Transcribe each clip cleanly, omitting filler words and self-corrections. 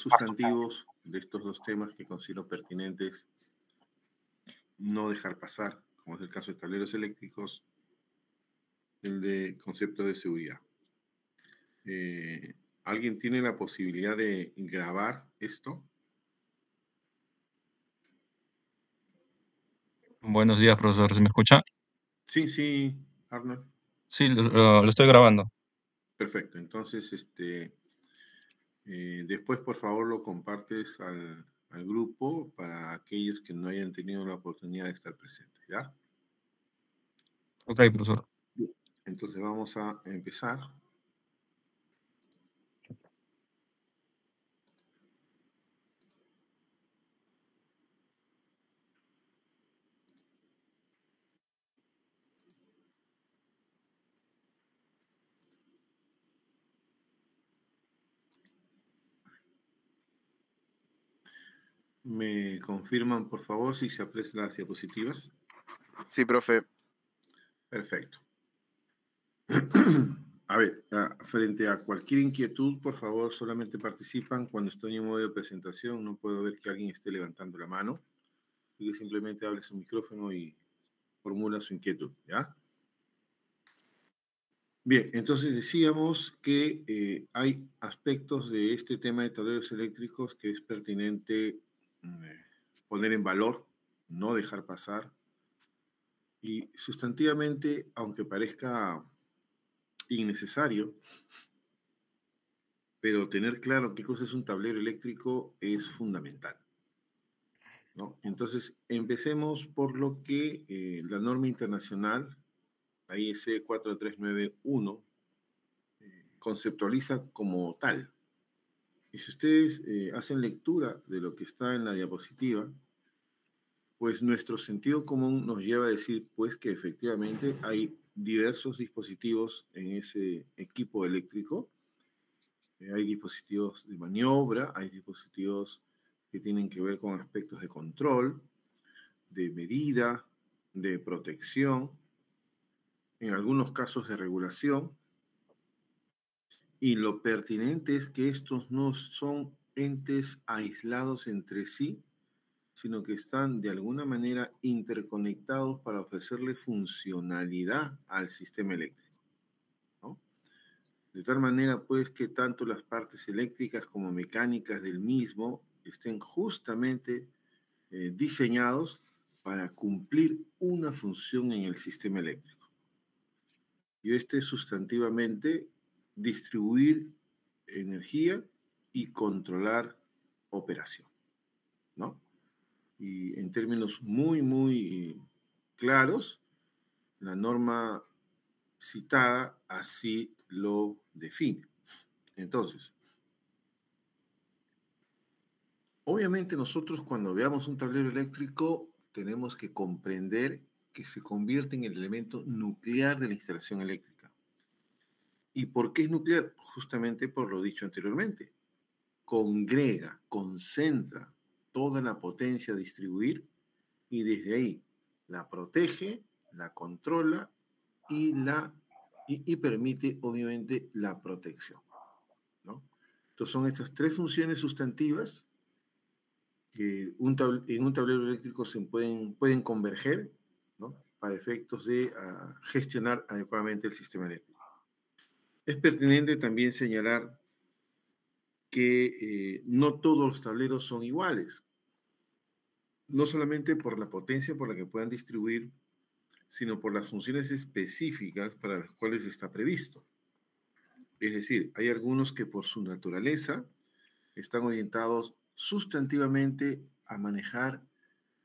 sustantivos de estos dos temas que considero pertinentes no dejar pasar, como es el caso de tableros eléctricos, el de concepto de seguridad. ¿Alguien tiene la posibilidad de grabar esto? Buenos días, profesor. ¿Se me escucha? Sí, sí, Arnold. Sí, lo estoy grabando. Perfecto. Entonces, después, por favor, lo compartes al grupo para aquellos que no hayan tenido la oportunidad de estar presentes, ¿ya? Ok, profesor. Bien. Entonces vamos a empezar. ¿Me confirman, por favor, si se aprecian las diapositivas? Sí, profe. Perfecto. A ver, frente a cualquier inquietud, por favor, solamente participan cuando estoy en modo de presentación. No puedo ver que alguien esté levantando la mano. Y que simplemente hable su micrófono y formula su inquietud, ¿ya? Bien, entonces decíamos que hay aspectos de este tema de tableros eléctricos que es pertinente poner en valor, no dejar pasar. Y sustantivamente, aunque parezca innecesario, pero tener claro qué cosa es un tablero eléctrico es fundamental, ¿no? Entonces, empecemos por lo que la norma internacional, la IEC 4391, conceptualiza como tal. Y si ustedes hacen lectura de lo que está en la diapositiva, pues nuestro sentido común nos lleva a decir pues que efectivamente hay diversos dispositivos en ese equipo eléctrico. Hay dispositivos de maniobra, hay dispositivos que tienen que ver con aspectos de control, de medida, de protección, en algunos casos de regulación. Y lo pertinente es que estos no son entes aislados entre sí, sino que están de alguna manera interconectados para ofrecerle funcionalidad al sistema eléctrico, ¿no? De tal manera, pues, que tanto las partes eléctricas como mecánicas del mismo estén justamente diseñados para cumplir una función en el sistema eléctrico. Y este es sustantivamente distribuir energía y controlar operación, ¿no? Y en términos muy, muy claros, la norma citada así lo define. Entonces, obviamente nosotros cuando veamos un tablero eléctrico tenemos que comprender que se convierte en el elemento nuclear de la instalación eléctrica. ¿Y por qué es nuclear? Justamente por lo dicho anteriormente. Congrega, concentra toda la potencia a distribuir y desde ahí la protege, la controla y permite obviamente la protección, ¿no? Entonces son estas tres funciones sustantivas que en un tablero eléctrico se pueden converger, ¿no? Para efectos de gestionar adecuadamente el sistema eléctrico. Es pertinente también señalar que no todos los tableros son iguales, no solamente por la potencia por la que puedan distribuir, sino por las funciones específicas para las cuales está previsto. Es decir, hay algunos que por su naturaleza están orientados sustantivamente a manejar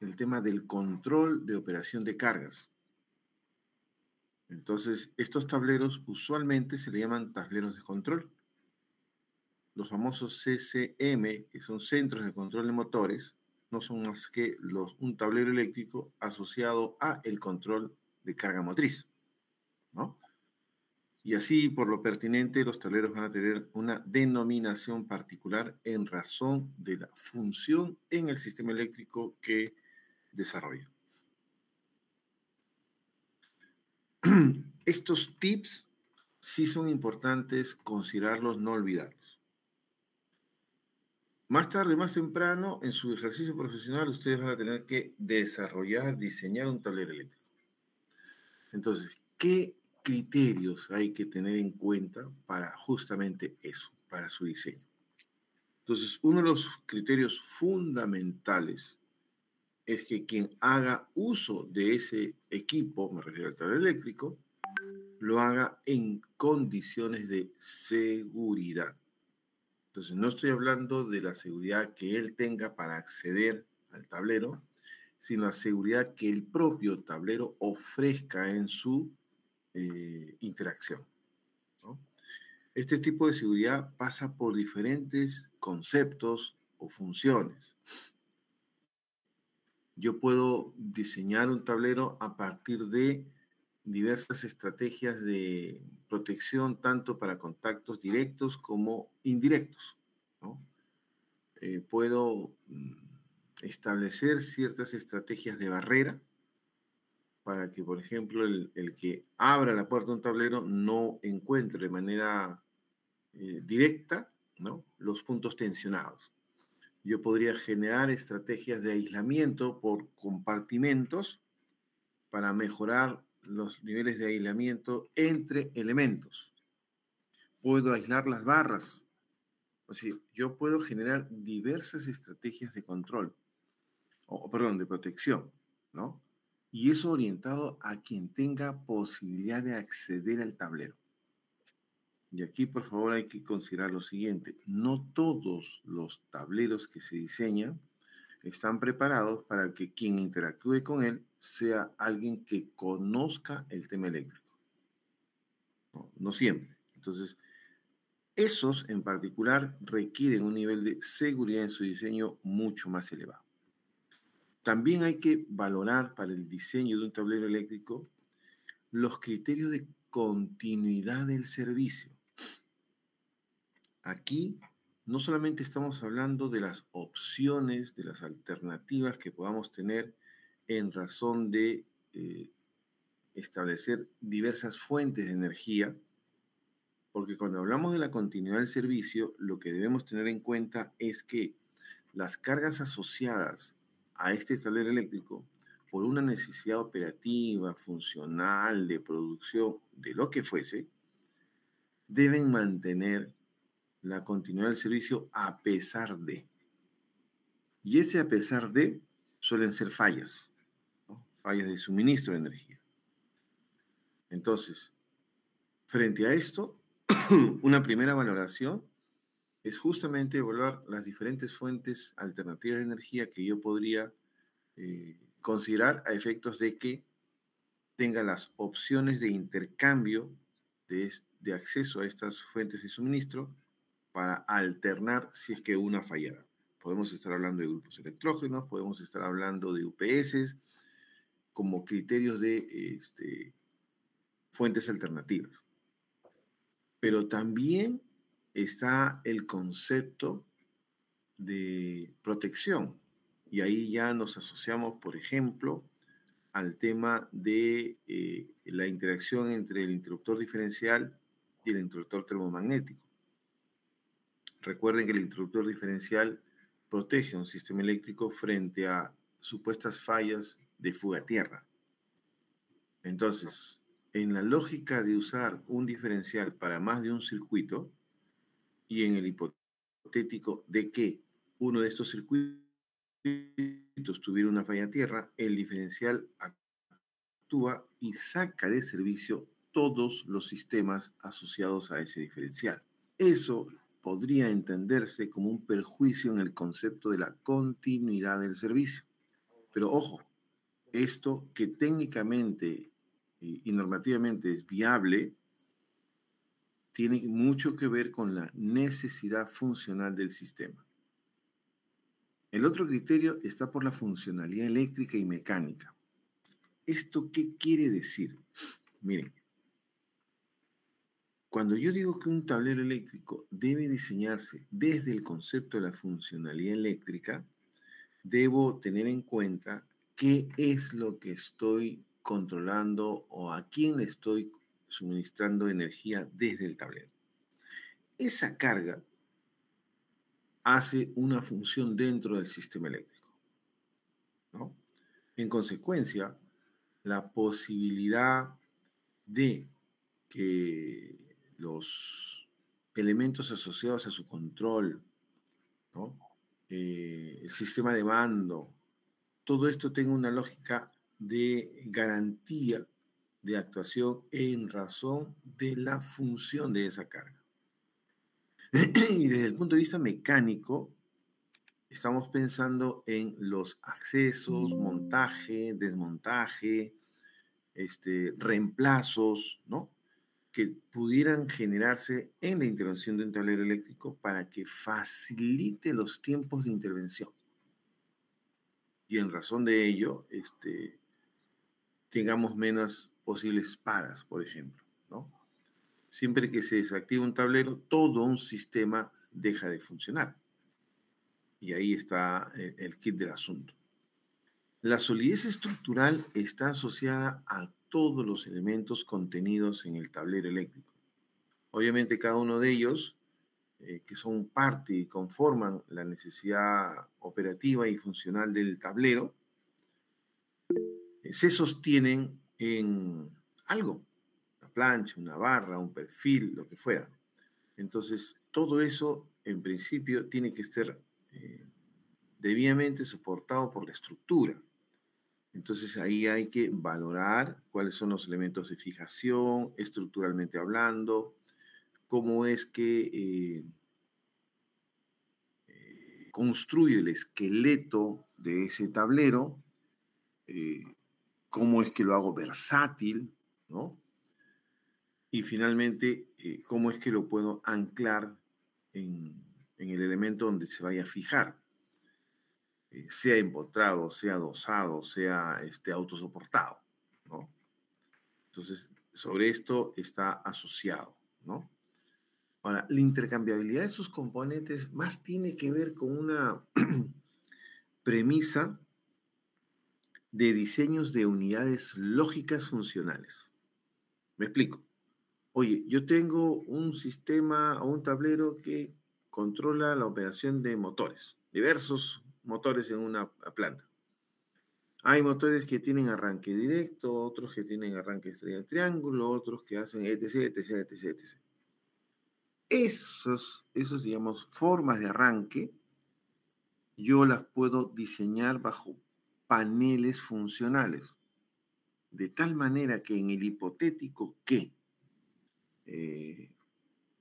el tema del control de operación de cargas. Entonces, estos tableros usualmente se le llaman tableros de control. Los famosos CCM, que son centros de control de motores, no son más que un tablero eléctrico asociado a el control de carga motriz, ¿no? Y así, por lo pertinente, los tableros van a tener una denominación particular en razón de la función en el sistema eléctrico que desarrolla. Estos tips sí son importantes considerarlos, no olvidarlos. Más tarde, más temprano, en su ejercicio profesional, ustedes van a tener que desarrollar, diseñar un tablero eléctrico. Entonces, ¿qué criterios hay que tener en cuenta para justamente eso, para su diseño? Entonces, uno de los criterios fundamentales es que quien haga uso de ese equipo, me refiero al tablero eléctrico, lo haga en condiciones de seguridad. Entonces, no estoy hablando de la seguridad que él tenga para acceder al tablero, sino la seguridad que el propio tablero ofrezca en su interacción, ¿no? Este tipo de seguridad pasa por diferentes conceptos o funciones. Yo puedo diseñar un tablero a partir de diversas estrategias de protección, tanto para contactos directos como indirectos, ¿no? Puedo establecer ciertas estrategias de barrera para que, por ejemplo, el que abra la puerta de un tablero no encuentre de manera directa, ¿no?, los puntos tensionados. Yo podría generar estrategias de aislamiento por compartimentos para mejorar los niveles de aislamiento entre elementos. Puedo aislar las barras. O sea, yo puedo generar diversas estrategias de control, perdón, de protección, ¿no? Y eso orientado a quien tenga posibilidad de acceder al tablero. Y aquí, por favor, hay que considerar lo siguiente. No todos los tableros que se diseñan están preparados para que quien interactúe con él sea alguien que conozca el tema eléctrico. No, no siempre. Entonces, esos en particular requieren un nivel de seguridad en su diseño mucho más elevado. También hay que valorar para el diseño de un tablero eléctrico los criterios de continuidad del servicio. Aquí no solamente estamos hablando de las opciones, de las alternativas que podamos tener en razón de establecer diversas fuentes de energía, porque cuando hablamos de la continuidad del servicio, lo que debemos tener en cuenta es que las cargas asociadas a este tablero eléctrico, por una necesidad operativa, funcional, de producción, de lo que fuese, deben mantener la continuidad del servicio a pesar de. Y ese a pesar de suelen ser fallas, ¿no?, fallas de suministro de energía. Entonces, frente a esto, una primera valoración es justamente evaluar las diferentes fuentes alternativas de energía que yo podría considerar a efectos de que tenga las opciones de intercambio de acceso a estas fuentes de suministro para alternar si es que una fallara. Podemos estar hablando de grupos electrógenos, podemos estar hablando de UPS como criterios de fuentes alternativas. Pero también está el concepto de protección. Y ahí ya nos asociamos, por ejemplo, al tema de la interacción entre el interruptor diferencial y el interruptor termomagnético. Recuerden que el interruptor diferencial protege un sistema eléctrico frente a supuestas fallas de fuga a tierra. Entonces, en la lógica de usar un diferencial para más de un circuito y en el hipotético de que uno de estos circuitos tuviera una falla a tierra, el diferencial actúa y saca de servicio todos los sistemas asociados a ese diferencial. Eso podría entenderse como un perjuicio en el concepto de la continuidad del servicio. Pero ojo, esto que técnicamente y normativamente es viable, tiene mucho que ver con la necesidad funcional del sistema. El otro criterio está por la funcionalidad eléctrica y mecánica. ¿Esto qué quiere decir? Miren, cuando yo digo que un tablero eléctrico debe diseñarse desde el concepto de la funcionalidad eléctrica, debo tener en cuenta qué es lo que estoy controlando o a quién le estoy suministrando energía desde el tablero. Esa carga hace una función dentro del sistema eléctrico, ¿no? En consecuencia, la posibilidad de que los elementos asociados a su control, ¿no? El sistema de mando, todo esto tenga una lógica de garantía de actuación en razón de la función de esa carga. Y desde el punto de vista mecánico, estamos pensando en los accesos, montaje, desmontaje, reemplazos, ¿no? Que pudieran generarse en la intervención de un tablero eléctrico para que facilite los tiempos de intervención. Y en razón de ello, tengamos menos posibles paras, por ejemplo, ¿no? Siempre que se desactiva un tablero, todo un sistema deja de funcionar. Y ahí está el kit del asunto. La solidez estructural está asociada a todos los elementos contenidos en el tablero eléctrico. Obviamente cada uno de ellos, que son parte y conforman la necesidad operativa y funcional del tablero, se sostienen en algo, una plancha, una barra, un perfil, lo que fuera. Entonces, todo eso, en principio, tiene que ser debidamente soportado por la estructura. Entonces, ahí hay que valorar cuáles son los elementos de fijación, estructuralmente hablando, cómo es que construye el esqueleto de ese tablero, eh, cómo es que lo hago versátil, ¿no? Y finalmente, cómo es que lo puedo anclar en el elemento donde se vaya a fijar, sea empotrado, sea dosado, sea autosoportado, ¿no? Entonces, sobre esto está asociado, ¿no? Ahora, la intercambiabilidad de sus componentes más tiene que ver con una premisa de diseños de unidades lógicas funcionales. Me explico. Oye, yo tengo un sistema o un tablero que controla la operación de motores, diversos motores en una planta. Hay motores que tienen arranque directo, otros que tienen arranque estrella de triángulo, otros que hacen etc, etc, etc, etc. Digamos, formas de arranque, yo las puedo diseñar bajo paneles funcionales, de tal manera que en el hipotético que eh,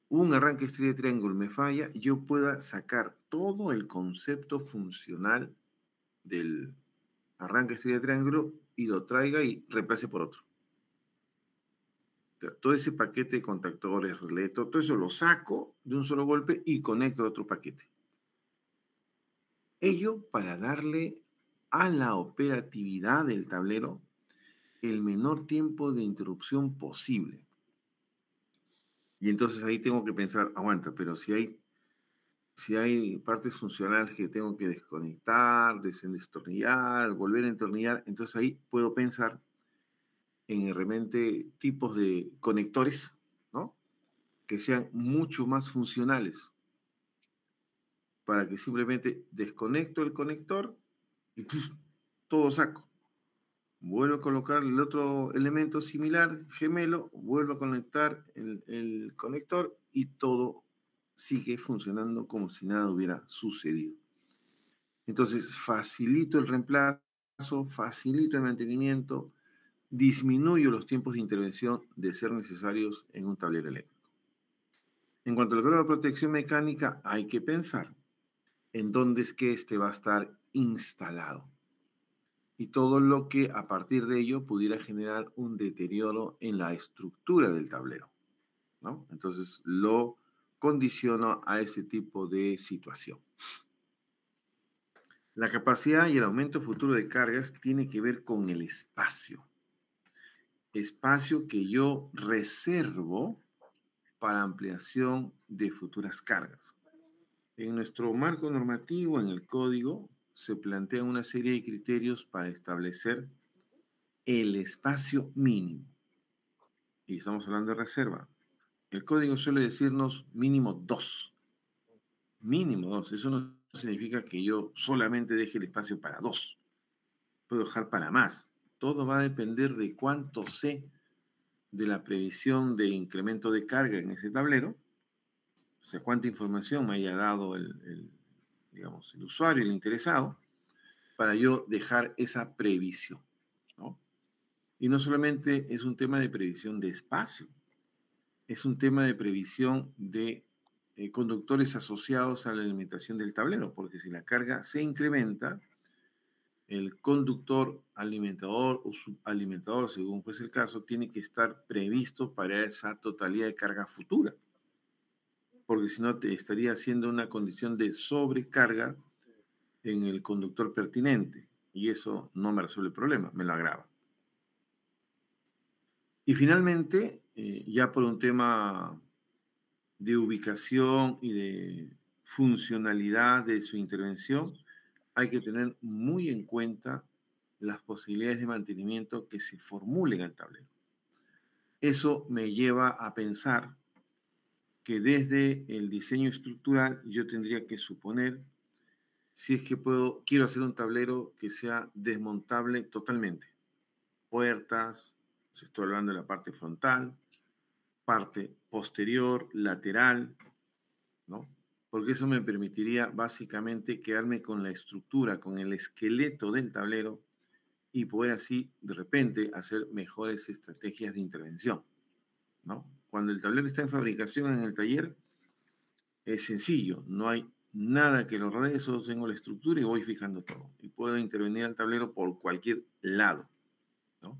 un arranque estrella de triángulo me falla, yo pueda sacar todo el concepto funcional del arranque estrella de triángulo y lo traiga y reemplace por otro. O sea, todo ese paquete de contactores, relé, todo eso lo saco de un solo golpe y conecto a otro paquete. Ello para darle a la operatividad del tablero el menor tiempo de interrupción posible. Y entonces ahí tengo que pensar, aguanta, pero si hay partes funcionales que tengo que desconectar, destornillar, volver a entornillar, entonces ahí puedo pensar en realmente tipos de conectores, ¿no? Que sean mucho más funcionales para que simplemente desconecto el conector y ¡puf! Todo saco. Vuelvo a colocar el otro elemento similar, gemelo, vuelvo a conectar el conector y todo sigue funcionando como si nada hubiera sucedido. Entonces, facilito el reemplazo, facilito el mantenimiento, disminuyo los tiempos de intervención de ser necesarios en un tablero eléctrico. En cuanto al grado de protección mecánica, hay que pensar en dónde es que este va a estar instalado y todo lo que a partir de ello pudiera generar un deterioro en la estructura del tablero, ¿no? Entonces lo condiciono a ese tipo de situación. La capacidad y el aumento futuro de cargas tiene que ver con el espacio que yo reservo para ampliación de futuras cargas. En nuestro marco normativo, en el código, se plantea una serie de criterios para establecer el espacio mínimo. Y estamos hablando de reserva. El código suele decirnos mínimo 2. mínimo dos. Eso no significa que yo solamente deje el espacio para dos. Puedo dejar para más. Todo va a depender de cuánto sé de la previsión de incremento de carga en ese tablero, o sea, cuánta información me haya dado digamos, el usuario, el interesado, para yo dejar esa previsión, ¿no? Y no solamente es un tema de previsión de espacio, es un tema de previsión de conductores asociados a la alimentación del tablero, porque si la carga se incrementa, el conductor alimentador o subalimentador, según fuese el caso, tiene que estar previsto para esa totalidad de carga futura, porque si no te estaría haciendo una condición de sobrecarga en el conductor pertinente, y eso no me resuelve el problema, me lo agrava. Y finalmente, ya por un tema de ubicación y de funcionalidad de su intervención, hay que tener muy en cuenta las posibilidades de mantenimiento que se formulen al tablero. Eso me lleva a pensar que desde el diseño estructural yo tendría que suponer si es que quiero hacer un tablero que sea desmontable totalmente. Puertas, se estoy hablando de la parte frontal, parte posterior, lateral, ¿no? Porque eso me permitiría básicamente quedarme con la estructura, con el esqueleto del tablero y poder así de repente hacer mejores estrategias de intervención, ¿no? Cuando el tablero está en fabricación en el taller, es sencillo, no hay nada que lo rodee, solo tengo la estructura y voy fijando todo. Y puedo intervenir al tablero por cualquier lado, ¿no?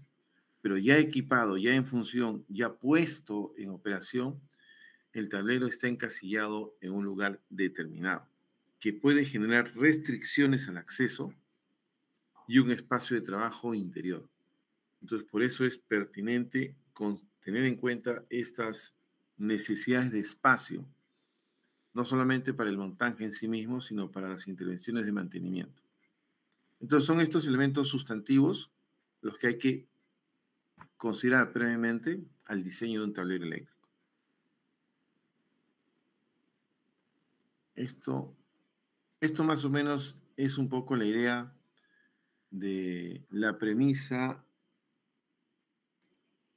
Pero ya equipado, ya en función, ya puesto en operación, el tablero está encasillado en un lugar determinado, que puede generar restricciones al acceso y un espacio de trabajo interior. Entonces, por eso es pertinente tener en cuenta estas necesidades de espacio, no solamente para el montaje en sí mismo, sino para las intervenciones de mantenimiento. Entonces, son estos elementos sustantivos los que hay que considerar previamente al diseño de un tablero eléctrico. Esto, esto más o menos es un poco la idea de la premisa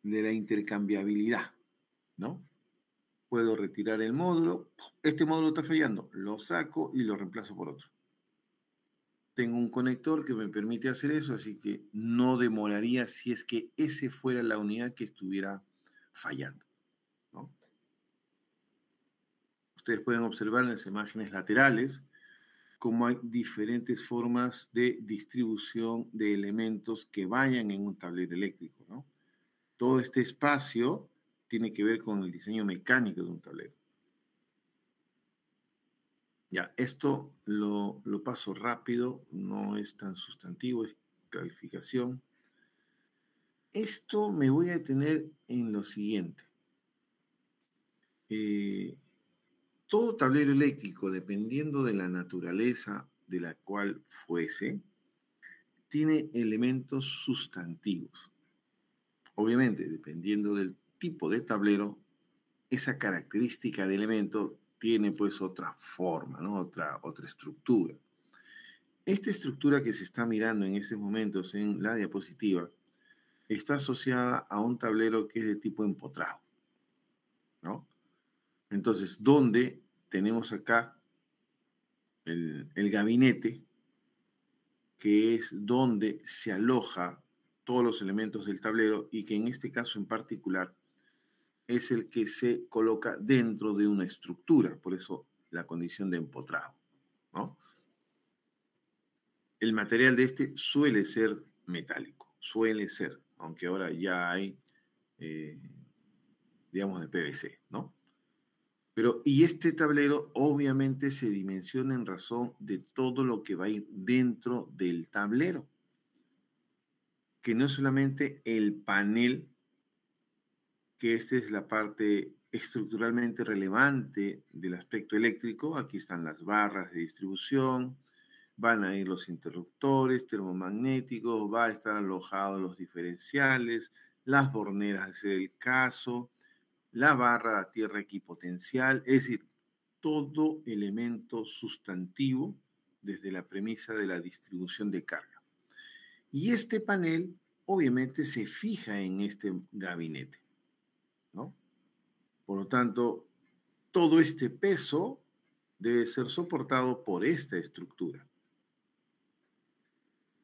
de la intercambiabilidad, ¿no? Puedo retirar el módulo, este módulo está fallando, lo saco y lo reemplazo por otro. Tengo un conector que me permite hacer eso, así que no demoraría si es que ese fuera la unidad que estuviera fallando, ¿no? Ustedes pueden observar en las imágenes laterales cómo hay diferentes formas de distribución de elementos que vayan en un tablero eléctrico, ¿no? Todo este espacio tiene que ver con el diseño mecánico de un tablero. Ya, esto lo paso rápido, no es tan sustantivo, es clarificación. Esto me voy a detener en lo siguiente. Eh, Todo tablero eléctrico, dependiendo de la naturaleza de la cual fuese, tiene elementos sustantivos. Obviamente, dependiendo del tipo de tablero, esa característica de elemento tiene pues otra forma, ¿no? Otra estructura. Esta estructura que se está mirando en estos momentos en la diapositiva está asociada a un tablero que es de tipo empotrado, ¿no? Entonces, donde tenemos acá el gabinete, que es donde se aloja todos los elementos del tablero y que en este caso en particular es el que se coloca dentro de una estructura, por eso la condición de empotrado, ¿no? El material de este suele ser metálico, suele ser, aunque ahora ya hay, eh, digamos, de PVC, ¿no? Pero, y este tablero obviamente se dimensiona en razón de todo lo que va a ir dentro del tablero, que no es solamente el panel, que esta es la parte estructuralmente relevante del aspecto eléctrico. Aquí están las barras de distribución, van a ir los interruptores termomagnéticos, va a estar alojados los diferenciales, las borneras de ser el caso, la barra de tierra equipotencial, es decir, todo elemento sustantivo desde la premisa de la distribución de carga. Y este panel obviamente se fija en este gabinete, ¿no? Por lo tanto, todo este peso debe ser soportado por esta estructura.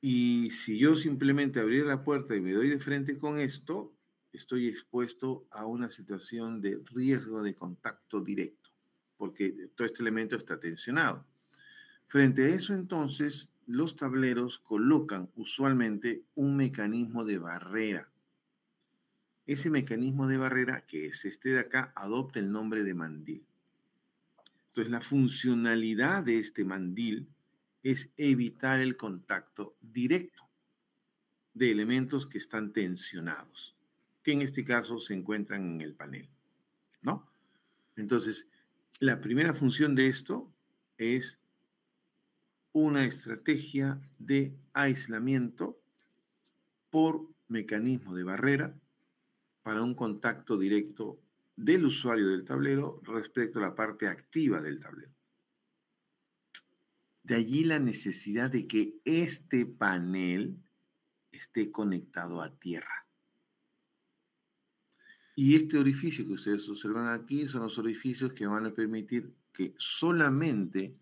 Y si yo simplemente abrir la puerta y me doy de frente con esto, estoy expuesto a una situación de riesgo de contacto directo, porque todo este elemento está tensionado. Frente a eso, entonces, los tableros colocan usualmente un mecanismo de barrera. Ese mecanismo de barrera, que es este de acá, adopta el nombre de mandil. Entonces, la funcionalidad de este mandil es evitar el contacto directo de elementos que están tensionados, que en este caso se encuentran en el panel, ¿no? Entonces, la primera función de esto es una estrategia de aislamiento por mecanismo de barrera para un contacto directo del usuario del tablero respecto a la parte activa del tablero. De allí la necesidad de que este panel esté conectado a tierra. Y este orificio que ustedes observan aquí son los orificios que van a permitir que solamente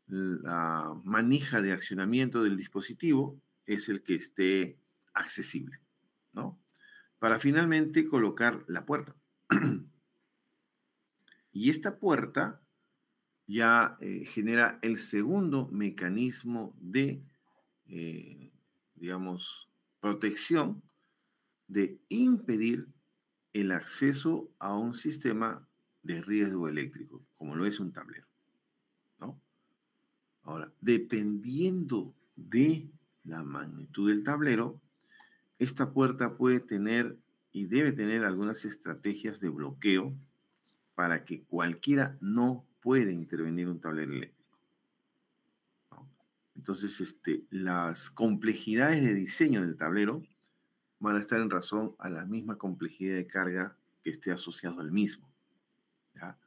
la manija de accionamiento del dispositivo es el que esté accesible, ¿no? Para finalmente colocar la puerta. Y esta puerta ya genera el segundo mecanismo de, eh, digamos, protección, de impedir el acceso a un sistema de riesgo eléctrico, como lo es un tablero, ¿no? Ahora, dependiendo de la magnitud del tablero, esta puerta puede tener y debe tener algunas estrategias de bloqueo para que cualquiera no pueda intervenir un tablero eléctrico, ¿no? Entonces, las complejidades de diseño del tablero van a estar en razón a la misma complejidad de carga que esté asociado al mismo, ¿ya?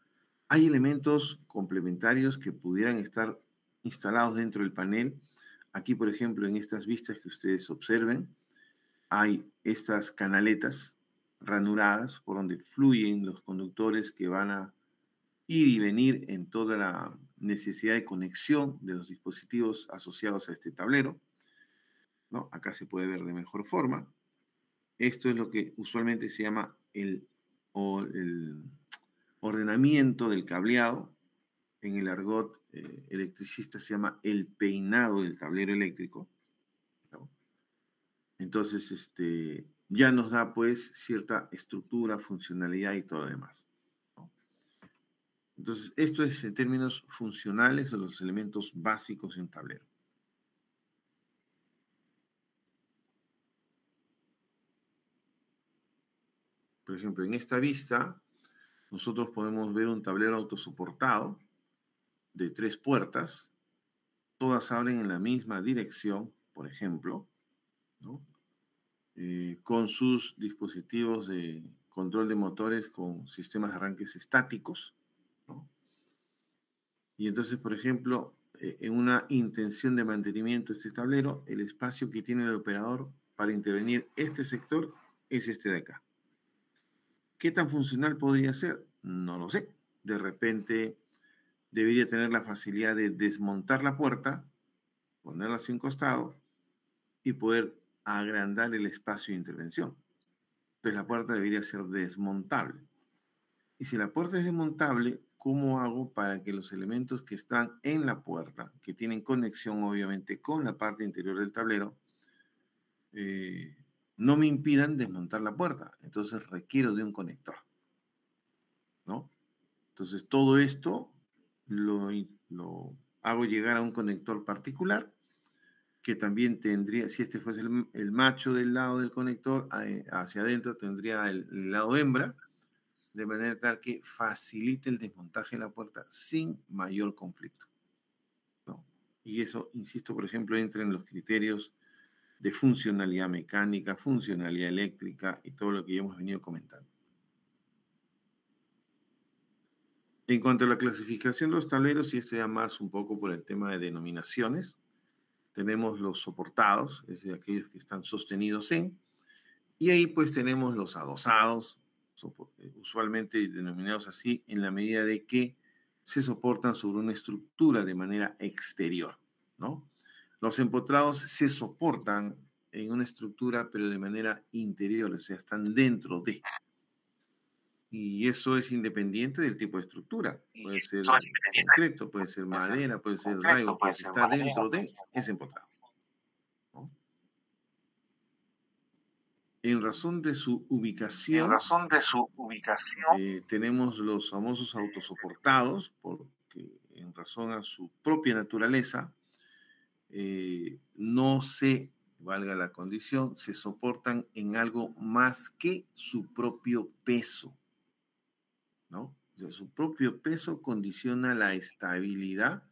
Hay elementos complementarios que pudieran estar instalados dentro del panel. Aquí, por ejemplo, en estas vistas que ustedes observen, hay estas canaletas ranuradas por donde fluyen los conductores que van a ir y venir en toda la necesidad de conexión de los dispositivos asociados a este tablero, ¿no? Acá se puede ver de mejor forma. Esto es lo que usualmente se llama el ordenamiento del cableado. En el argot electricista se llama el peinado del tablero eléctrico, ¿no? Entonces, ya nos da pues cierta estructura, funcionalidad y todo lo demás, ¿no? Entonces, esto es en términos funcionales de los elementos básicos de un tablero. Por ejemplo, en esta vista, nosotros podemos ver un tablero autosoportado de 3 puertas, todas abren en la misma dirección, por ejemplo, ¿no? Con sus dispositivos de control de motores con sistemas de arranques estáticos, ¿no? Y entonces, por ejemplo, en una intención de mantenimiento de este tablero, el espacio que tiene el operador para intervenir este sector es este de acá. ¿Qué tan funcional podría ser? No lo sé. De repente debería tener la facilidad de desmontar la puerta, ponerla hacia un costado y poder agrandar el espacio de intervención. Entonces la puerta debería ser desmontable. Y si la puerta es desmontable, ¿cómo hago para que los elementos que están en la puerta, que tienen conexión obviamente con la parte interior del tablero, eh, no me impidan desmontar la puerta? Entonces requiero de un conector, ¿no? Entonces todo esto lo hago llegar a un conector particular que también tendría, si este fuese el macho del lado del conector, hacia adentro tendría el lado hembra, de manera tal que facilite el desmontaje de la puerta sin mayor conflicto, ¿no? Y eso, insisto, por ejemplo, entra en los criterios de funcionalidad mecánica, funcionalidad eléctrica y todo lo que ya hemos venido comentando. En cuanto a la clasificación de los tableros, y esto ya más un poco por el tema de denominaciones, tenemos los soportados, es decir, aquellos que están sostenidos en, y ahí pues tenemos los adosados, usualmente denominados así en la medida de que se soportan sobre una estructura de manera exterior, ¿no? Los empotrados se soportan en una estructura pero de manera interior, o sea, están dentro de. Y eso es independiente del tipo de estructura. Puede ser concreto, puede ser madera, puede ser drywall, pero si está dentro de, es empotrado, ¿no? En razón de su En ubicación, razón de su ubicación, tenemos los famosos autosoportados, porque en razón a su propia naturaleza, no se, valga la condición, se soportan en algo más que su propio peso, ¿no? O sea, su propio peso condiciona la estabilidad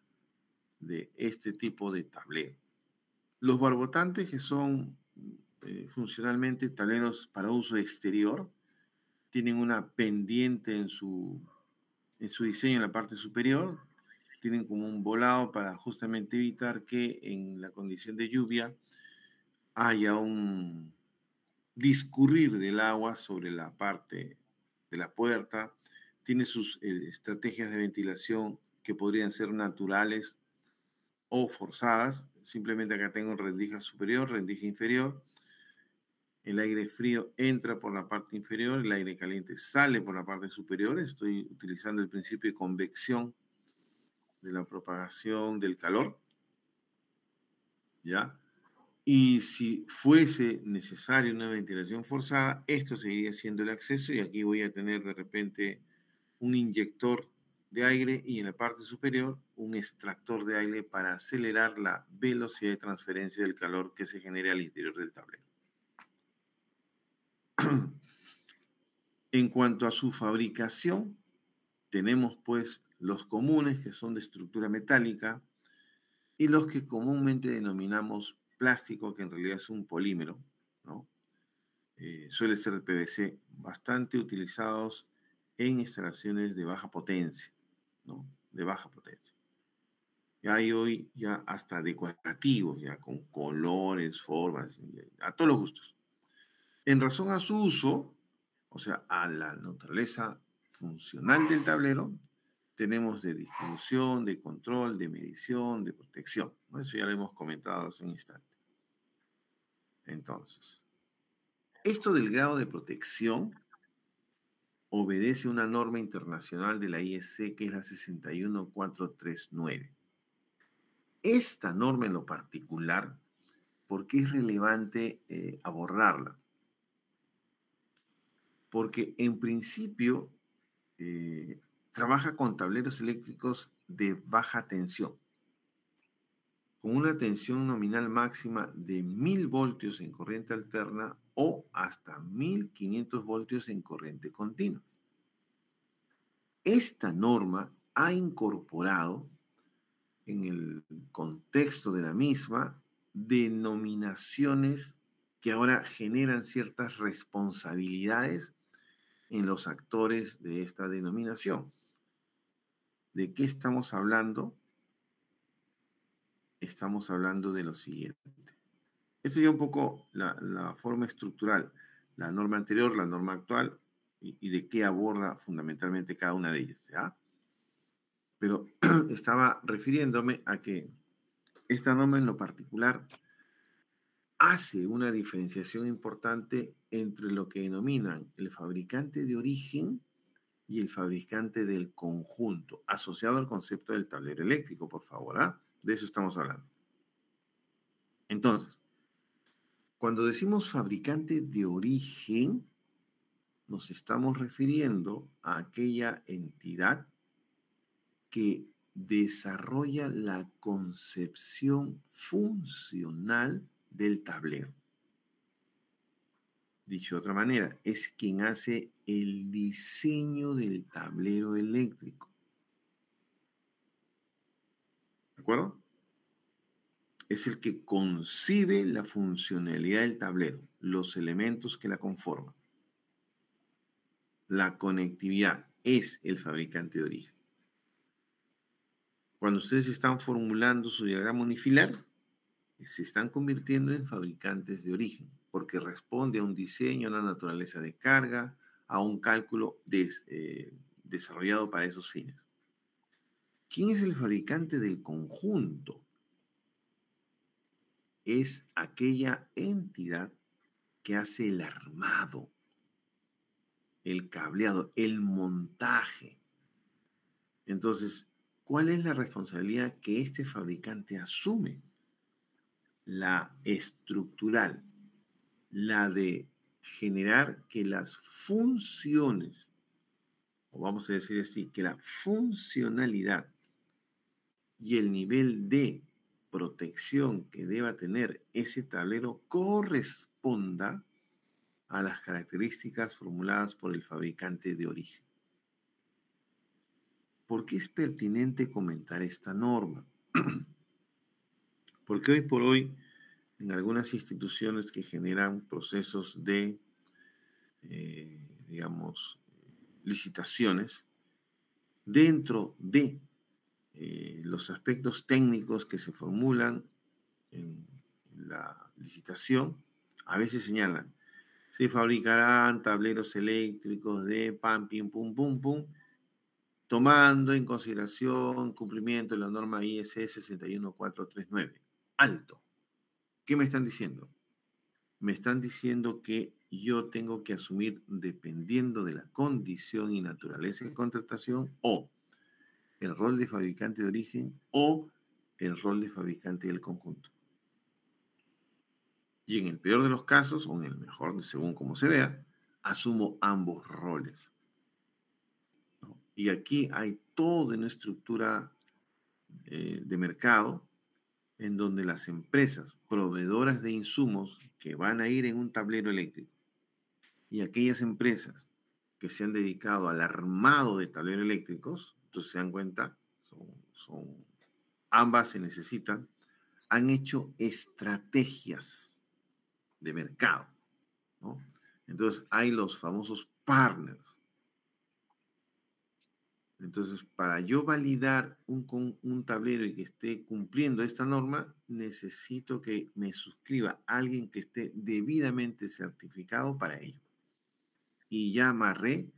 de este tipo de tablero. Los barbotantes, que son funcionalmente tableros para uso exterior, tienen una pendiente en su diseño en la parte superior, tienen como un volado para justamente evitar que en la condición de lluvia haya un discurrir del agua sobre la parte de la puerta, tiene sus estrategias de ventilación que podrían ser naturales o forzadas. Simplemente acá tengo rendija superior, rendija inferior. El aire frío entra por la parte inferior, el aire caliente sale por la parte superior. Estoy utilizando el principio de convección de la propagación del calor, ¿ya? Y si fuese necesaria una ventilación forzada, esto seguiría siendo el acceso y aquí voy a tener de repente un inyector de aire y en la parte superior un extractor de aire para acelerar la velocidad de transferencia del calor que se genere al interior del tablero. En cuanto a su fabricación, tenemos pues los comunes que son de estructura metálica y los que comúnmente denominamos plástico, que en realidad es un polímero, ¿no? Suele ser de PVC, bastante utilizados en instalaciones de baja potencia, ¿no? De baja potencia. Ya hay hoy ya hasta decorativos, ya con colores, formas, a todos los gustos. En razón a su uso, o sea, a la naturaleza funcional del tablero, tenemos de distribución, de control, de medición, de protección, ¿no? Eso ya lo hemos comentado hace un instante. Entonces, esto del grado de protección obedece a una norma internacional de la IEC que es la 61439. Esta norma en lo particular, ¿por qué es relevante abordarla? Porque en principio trabaja con tableros eléctricos de baja tensión, con una tensión nominal máxima de 1000 voltios en corriente alterna o hasta 1500 voltios en corriente continua. Esta norma ha incorporado en el contexto de la misma denominaciones que ahora generan ciertas responsabilidades en los actores de esta denominación. ¿De qué estamos hablando? Estamos hablando de lo siguiente. Esta es ya un poco la forma estructural, la norma anterior, la norma actual y de qué aborda fundamentalmente cada una de ellas, ¿ya? Pero estaba refiriéndome a que esta norma en lo particular hace una diferenciación importante entre lo que denominan el fabricante de origen y el fabricante del conjunto, asociado al concepto del tablero eléctrico, por favor, ¿ah? De eso estamos hablando. Entonces, cuando decimos fabricante de origen, nos estamos refiriendo a aquella entidad que desarrolla la concepción funcional del tablero. Dicho de otra manera, es quien hace el diseño del tablero eléctrico. ¿De acuerdo? Es el que concibe la funcionalidad del tablero, los elementos que la conforman. La conectividad es el fabricante de origen. Cuando ustedes están formulando su diagrama unifilar, se están convirtiendo en fabricantes de origen, porque responde a un diseño, a una naturaleza de carga, a un cálculo desarrollado para esos fines. ¿Quién es el fabricante del conjunto? Es aquella entidad que hace el armado, el cableado, el montaje. Entonces, ¿cuál es la responsabilidad que este fabricante asume? La estructural, la de generar que las funciones, o vamos a decir así, que la funcionalidad y el nivel de protección que deba tener ese tablero corresponda a las características formuladas por el fabricante de origen. ¿Por qué es pertinente comentar esta norma? Porque hoy por hoy, en algunas instituciones que generan procesos de, digamos, licitaciones, dentro de los aspectos técnicos que se formulan en la licitación, a veces señalan, se fabricarán tableros eléctricos de pam, pim, pum, pum, pum, tomando en consideración cumplimiento de la norma ISE 61439. Alto. ¿Qué me están diciendo? Me están diciendo que yo tengo que asumir, dependiendo de la condición y naturaleza de contratación, o el rol de fabricante de origen o el rol de fabricante del conjunto. Y en el peor de los casos, o en el mejor, según como se vea, asumo ambos roles, ¿no? Y aquí hay toda una estructura de mercado en donde las empresas proveedoras de insumos que van a ir en un tablero eléctrico y aquellas empresas que se han dedicado al armado de tableros eléctricos, entonces se dan cuenta, ambas se necesitan, han hecho estrategias de mercado, ¿no? Entonces hay los famosos partners. Entonces, para yo validar un tablero y que esté cumpliendo esta norma, necesito que me suscriba alguien que esté debidamente certificado para ello. Y ya amarré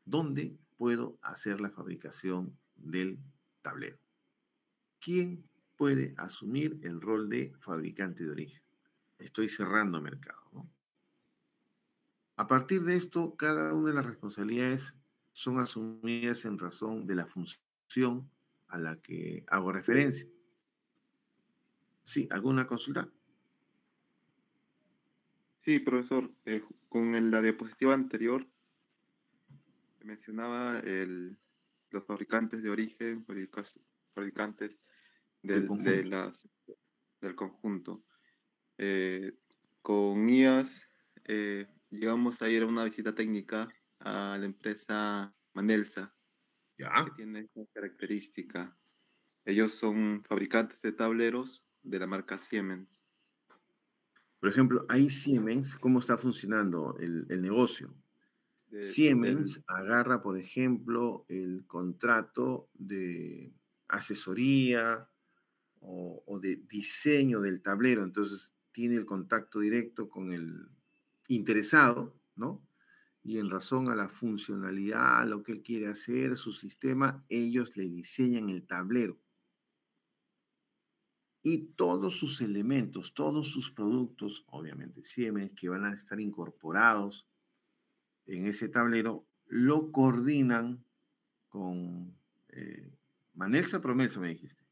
dónde puedo hacer la fabricación del tablero. ¿Quién puede asumir el rol de fabricante de origen? Estoy cerrando mercado, ¿no? A partir de esto, cada una de las responsabilidades son asumidas en razón de la función a la que hago referencia. Sí, ¿alguna consulta? Sí, profesor, la diapositiva anterior mencionaba los fabricantes de origen, fabricantes Del del, de conjunto. las, del conjunto. Eh, con IAS llegamos a ir a una visita técnica a la empresa Manelsa, que ¿Ya? tiene esta característica. Ellos son fabricantes de tableros de la marca Siemens. Por ejemplo, ahí Siemens, ¿cómo está funcionando el negocio? de- del, Siemens agarra, por ejemplo, el contrato de asesoría o de diseño del tablero, entonces tiene el contacto directo con el interesado, ¿no? Y en razón a la funcionalidad, a lo que él quiere hacer, su sistema, ellos le diseñan el tablero. Y todos sus elementos, todos sus productos, obviamente Siemens, que van a estar incorporados en ese tablero, lo coordinan con Manelsa Promelsa, me dijiste.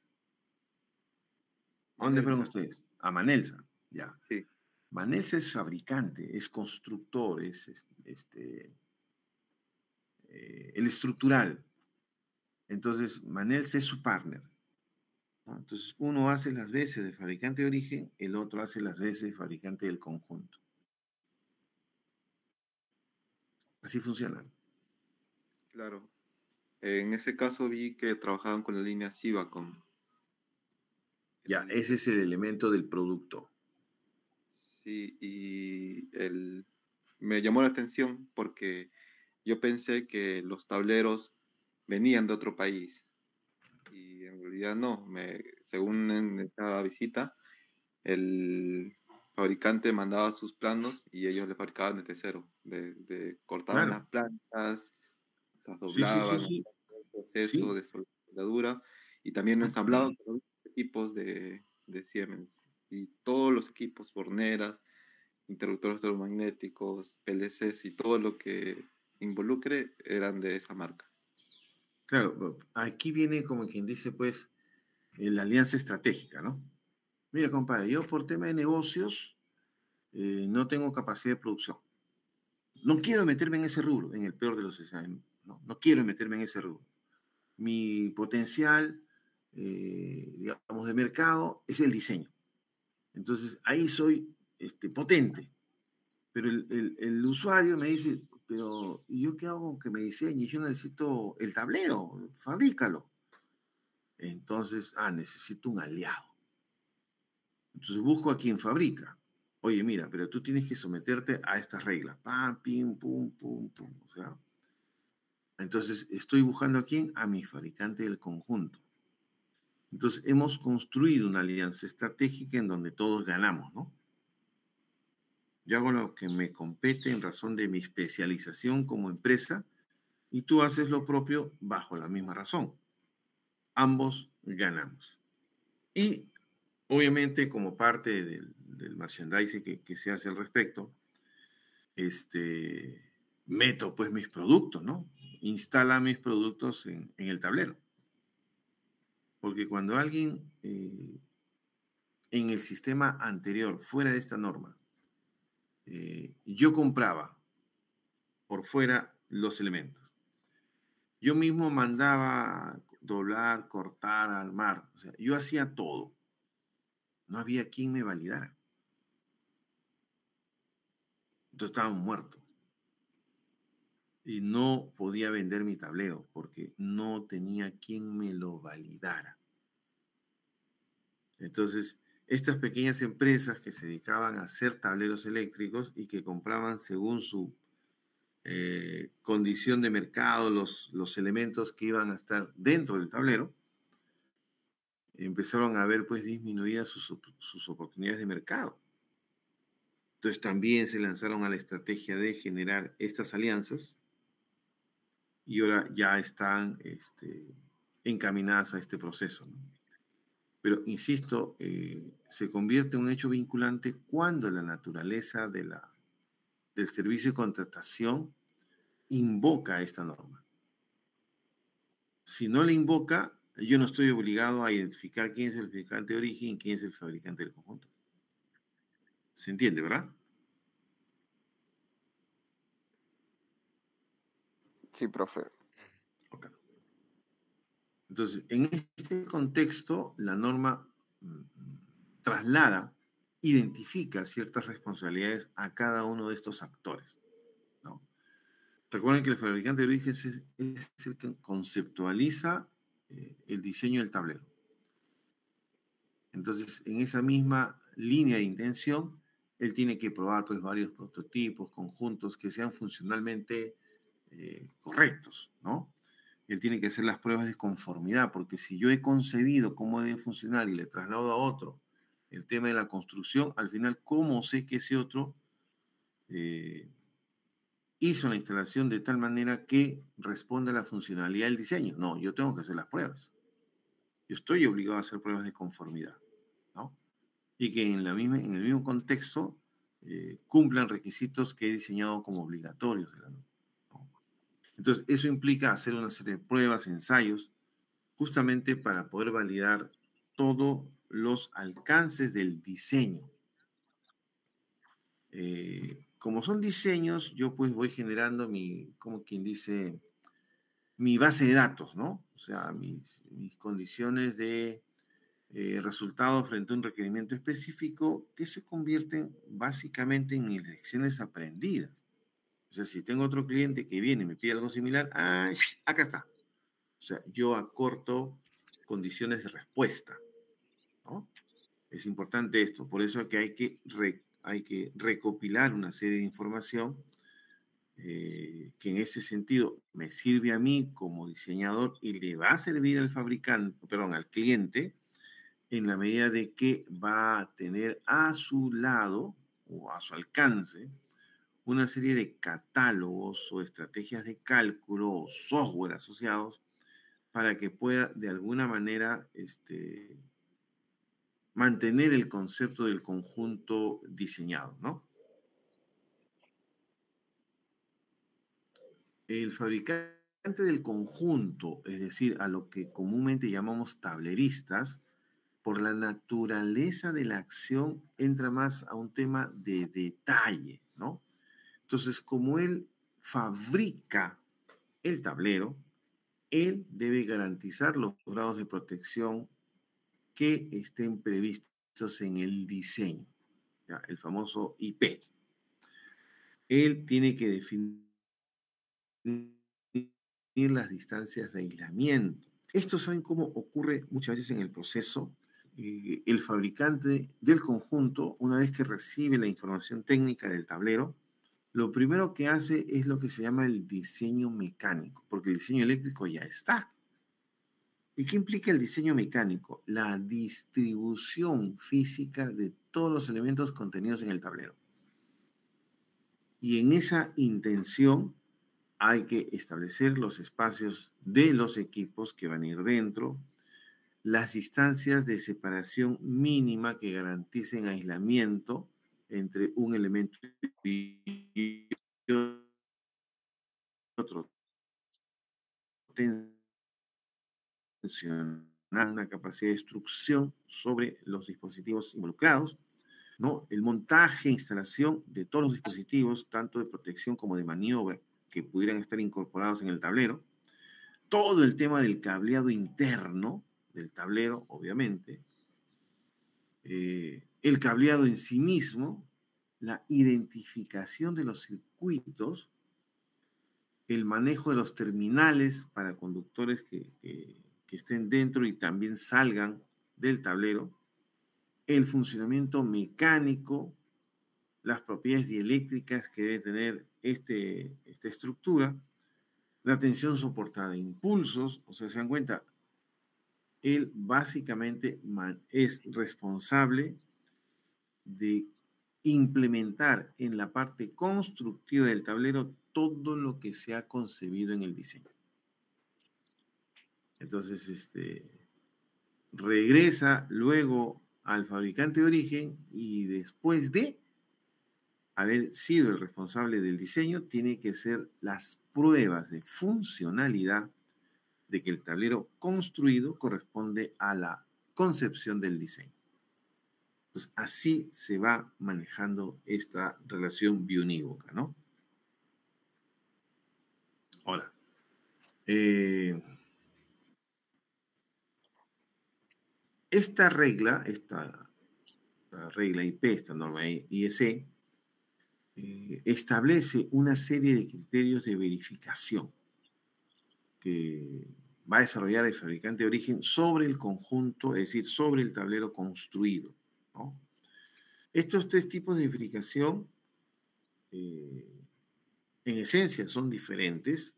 ¿A dónde fueron Manelsa, ustedes? A Manelsa, ya. sí, Manelsa es fabricante, es constructor, el estructural. Entonces, Manelsa es su partner, ¿no? Entonces, uno hace las veces de fabricante de origen, el otro hace las veces de fabricante del conjunto. Así funciona. claro. En ese caso vi que trabajaban con la línea Sivacom, que Ya, también ese se... es el elemento del producto. Sí, me llamó la atención porque yo pensé que los tableros venían de otro país y realidad no. Según en esta visita, el fabricante mandaba sus planos y ellos le fabricaban desde cero. Cortaban Claro. las plantas, las Sí, sí, sí, doblaban, sí. hacían el proceso Sí. de soldadura y también ensamblaban con los equipos de Siemens. Y todos los equipos, borneras, interruptores electromagnéticos, PLCs y todo lo que involucre eran de esa marca. Claro, aquí viene como quien dice, pues, la alianza estratégica, ¿no? Mira, compadre, yo por tema de negocios no tengo capacidad de producción. No quiero meterme en ese rubro, en el peor de los escenarios. No, no quiero meterme en ese rubro. Mi potencial, digamos, de mercado es el diseño. Entonces, ahí soy potente. Pero el usuario me dice, pero ¿y yo qué hago que me diseñe? Yo necesito el tablero, fabrícalo. Entonces, necesito un aliado. Entonces busco a quien fabrica. Oye, mira, pero tú tienes que someterte a estas reglas. Pam, pim, pum, pum, pum. O sea, entonces estoy buscando a quién, a mi fabricante del conjunto. Entonces hemos construido una alianza estratégica en donde todos ganamos, ¿no? Yo hago lo que me compete en razón de mi especialización como empresa y tú haces lo propio bajo la misma razón. Ambos ganamos. Y obviamente como parte del merchandising que se hace al respecto, meto pues mis productos, ¿no? Instala mis productos en el tablero. Porque cuando alguien en el sistema anterior, fuera de esta norma, yo compraba por fuera los elementos. Yo mismo mandaba doblar, cortar, armar. O sea, yo hacía todo. No había quien me validara. Entonces estábamos muertos. Y no podía vender mi tablero porque no tenía quien me lo validara. Entonces, estas pequeñas empresas que se dedicaban a hacer tableros eléctricos y que compraban según su condición de mercado los elementos que iban a estar dentro del tablero, empezaron a ver pues disminuidas sus oportunidades de mercado. Entonces también se lanzaron a la estrategia de generar estas alianzas y ahora ya están encaminadas a este proceso, ¿no? Pero, insisto, se convierte en un hecho vinculante cuando la naturaleza del servicio de contratación invoca esta norma. Si no la invoca, yo no estoy obligado a identificar quién es el fabricante de origen y quién es el fabricante del conjunto. ¿Se entiende, verdad? Sí, profe. Okay. Entonces, en este contexto, la norma traslada, identifica ciertas responsabilidades a cada uno de estos actores, ¿no? Recuerden que el fabricante de origen es el que conceptualiza el diseño del tablero. Entonces, en esa misma línea de intención, él tiene que probar pues, varios prototipos, conjuntos que sean funcionalmente correctos, ¿no? Él tiene que hacer las pruebas de conformidad, porque si yo he concebido cómo debe funcionar y le traslado a otro el tema de la construcción, al final, ¿cómo sé que ese otro hizo la instalación de tal manera que responda a la funcionalidad del diseño? No, yo tengo que hacer las pruebas. Yo estoy obligado a hacer pruebas de conformidad, ¿no? Y que en el mismo contexto cumplan requisitos que he diseñado como obligatorios de la norma, ¿no? Entonces, eso implica hacer una serie de pruebas, ensayos, justamente para poder validar todos los alcances del diseño. Como son diseños, yo pues voy generando como quien dice, mi base de datos, ¿no? O sea, mis condiciones de resultado frente a un requerimiento específico que se convierten básicamente en mis lecciones aprendidas. O sea, si tengo otro cliente que viene y me pide algo similar, acá está. O sea, yo acorto condiciones de respuesta, ¿no? Es importante esto, por eso es que hay que recopilar una serie de información que en ese sentido me sirve a mí como diseñador y le va a servir al fabricante, perdón, al cliente, en la medida de que va a tener a su lado o a su alcance una serie de catálogos o estrategias de cálculo o software asociados para que pueda de alguna manera mantener el concepto del conjunto diseñado, ¿no? El fabricante del conjunto, es decir, a lo que comúnmente llamamos tableristas, por la naturaleza de la acción entra más a un tema de detalle, ¿no? Entonces, como él fabrica el tablero, él debe garantizar los grados de protección que estén previstos en el diseño, ¿ya? El famoso IP. Él tiene que definir las distancias de aislamiento. Esto, ¿saben cómo ocurre muchas veces en el proceso? El fabricante del conjunto, una vez que recibe la información técnica del tablero, lo primero que hace es lo que se llama el diseño mecánico, porque el diseño eléctrico ya está. ¿Y qué implica el diseño mecánico? La distribución física de todos los elementos contenidos en el tablero. Y en esa intención hay que establecer los espacios de los equipos que van a ir dentro, las distancias de separación mínima que garanticen aislamiento entre un elemento y otro, tensionar una capacidad de destrucción sobre los dispositivos involucrados, ¿no? El montaje e instalación de todos los dispositivos, tanto de protección como de maniobra, que pudieran estar incorporados en el tablero. Todo el tema del cableado interno del tablero, obviamente. El cableado en sí mismo, la identificación de los circuitos, el manejo de los terminales para conductores que estén dentro y también salgan del tablero, el funcionamiento mecánico, las propiedades dieléctricas que debe tener esta estructura, la tensión soportada de impulsos, o sea, se dan cuenta, él básicamente es responsable de implementar en la parte constructiva del tablero todo lo que se ha concebido en el diseño. Entonces, regresa luego al fabricante de origen y después de haber sido el responsable del diseño, tiene que hacer las pruebas de funcionalidad de que el tablero construido corresponde a la concepción del diseño. Entonces, así se va manejando esta relación biunívoca, ¿no? Ahora, esta regla IP, esta norma IEC, establece una serie de criterios de verificación que va a desarrollar el fabricante de origen sobre el conjunto, es decir, sobre el tablero construido, ¿no? Estos tres tipos de verificación, en esencia, son diferentes,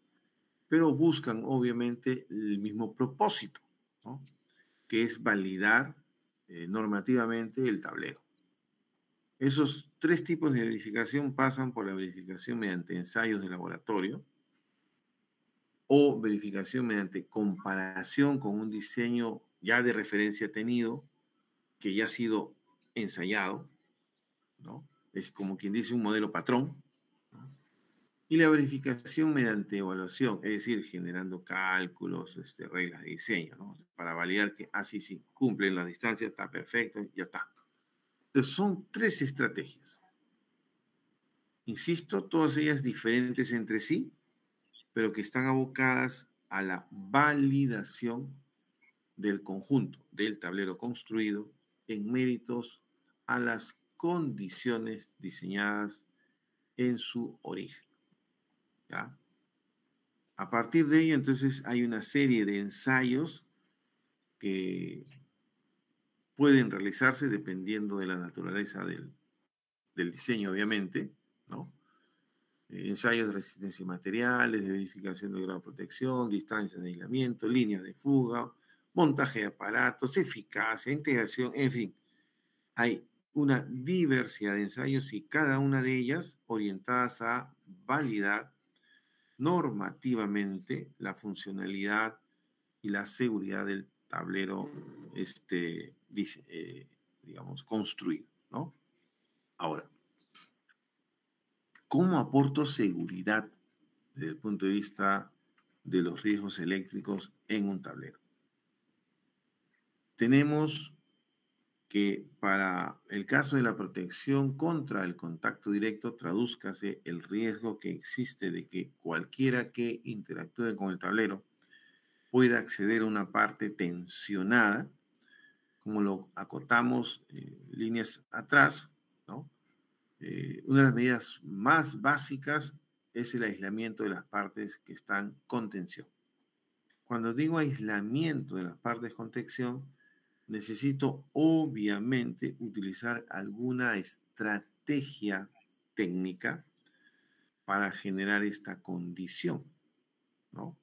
pero buscan obviamente el mismo propósito, ¿no? Que es validar normativamente el tablero. Esos tres tipos de verificación pasan por la verificación mediante ensayos de laboratorio o verificación mediante comparación con un diseño ya de referencia tenido, que ya ha sido ensayado, ¿no? Es como quien dice un modelo patrón, ¿no? Y la verificación mediante evaluación, es decir, generando cálculos, reglas de diseño, ¿no? Para validar que, sí, cumplen las distancias, está perfecto, ya está. Entonces, son tres estrategias. Insisto, todas ellas diferentes entre sí, pero que están abocadas a la validación del conjunto, del tablero construido, en méritos a las condiciones diseñadas en su origen, ¿ya? A partir de ello, entonces, hay una serie de ensayos que pueden realizarse dependiendo de la naturaleza del diseño, obviamente, ¿no? ensayos de resistencia a materiales, de verificación del grado de protección, distancias de aislamiento, líneas de fuga, montaje de aparatos, eficacia, integración, en fin. Hay una diversidad de ensayos y cada una de ellas orientadas a validar normativamente la funcionalidad y la seguridad del tablero, digamos, construido, ¿no? Ahora, ¿cómo aporto seguridad desde el punto de vista de los riesgos eléctricos en un tablero? Tenemos que para el caso de la protección contra el contacto directo, tradúzcase el riesgo que existe de que cualquiera que interactúe con el tablero pueda acceder a una parte tensionada, como lo acotamos líneas atrás, ¿no? Una de las medidas más básicas es el aislamiento de las partes que están con tensión. Cuando digo aislamiento de las partes con tensión, necesito obviamente utilizar alguna estrategia técnica para generar esta condición, ¿no?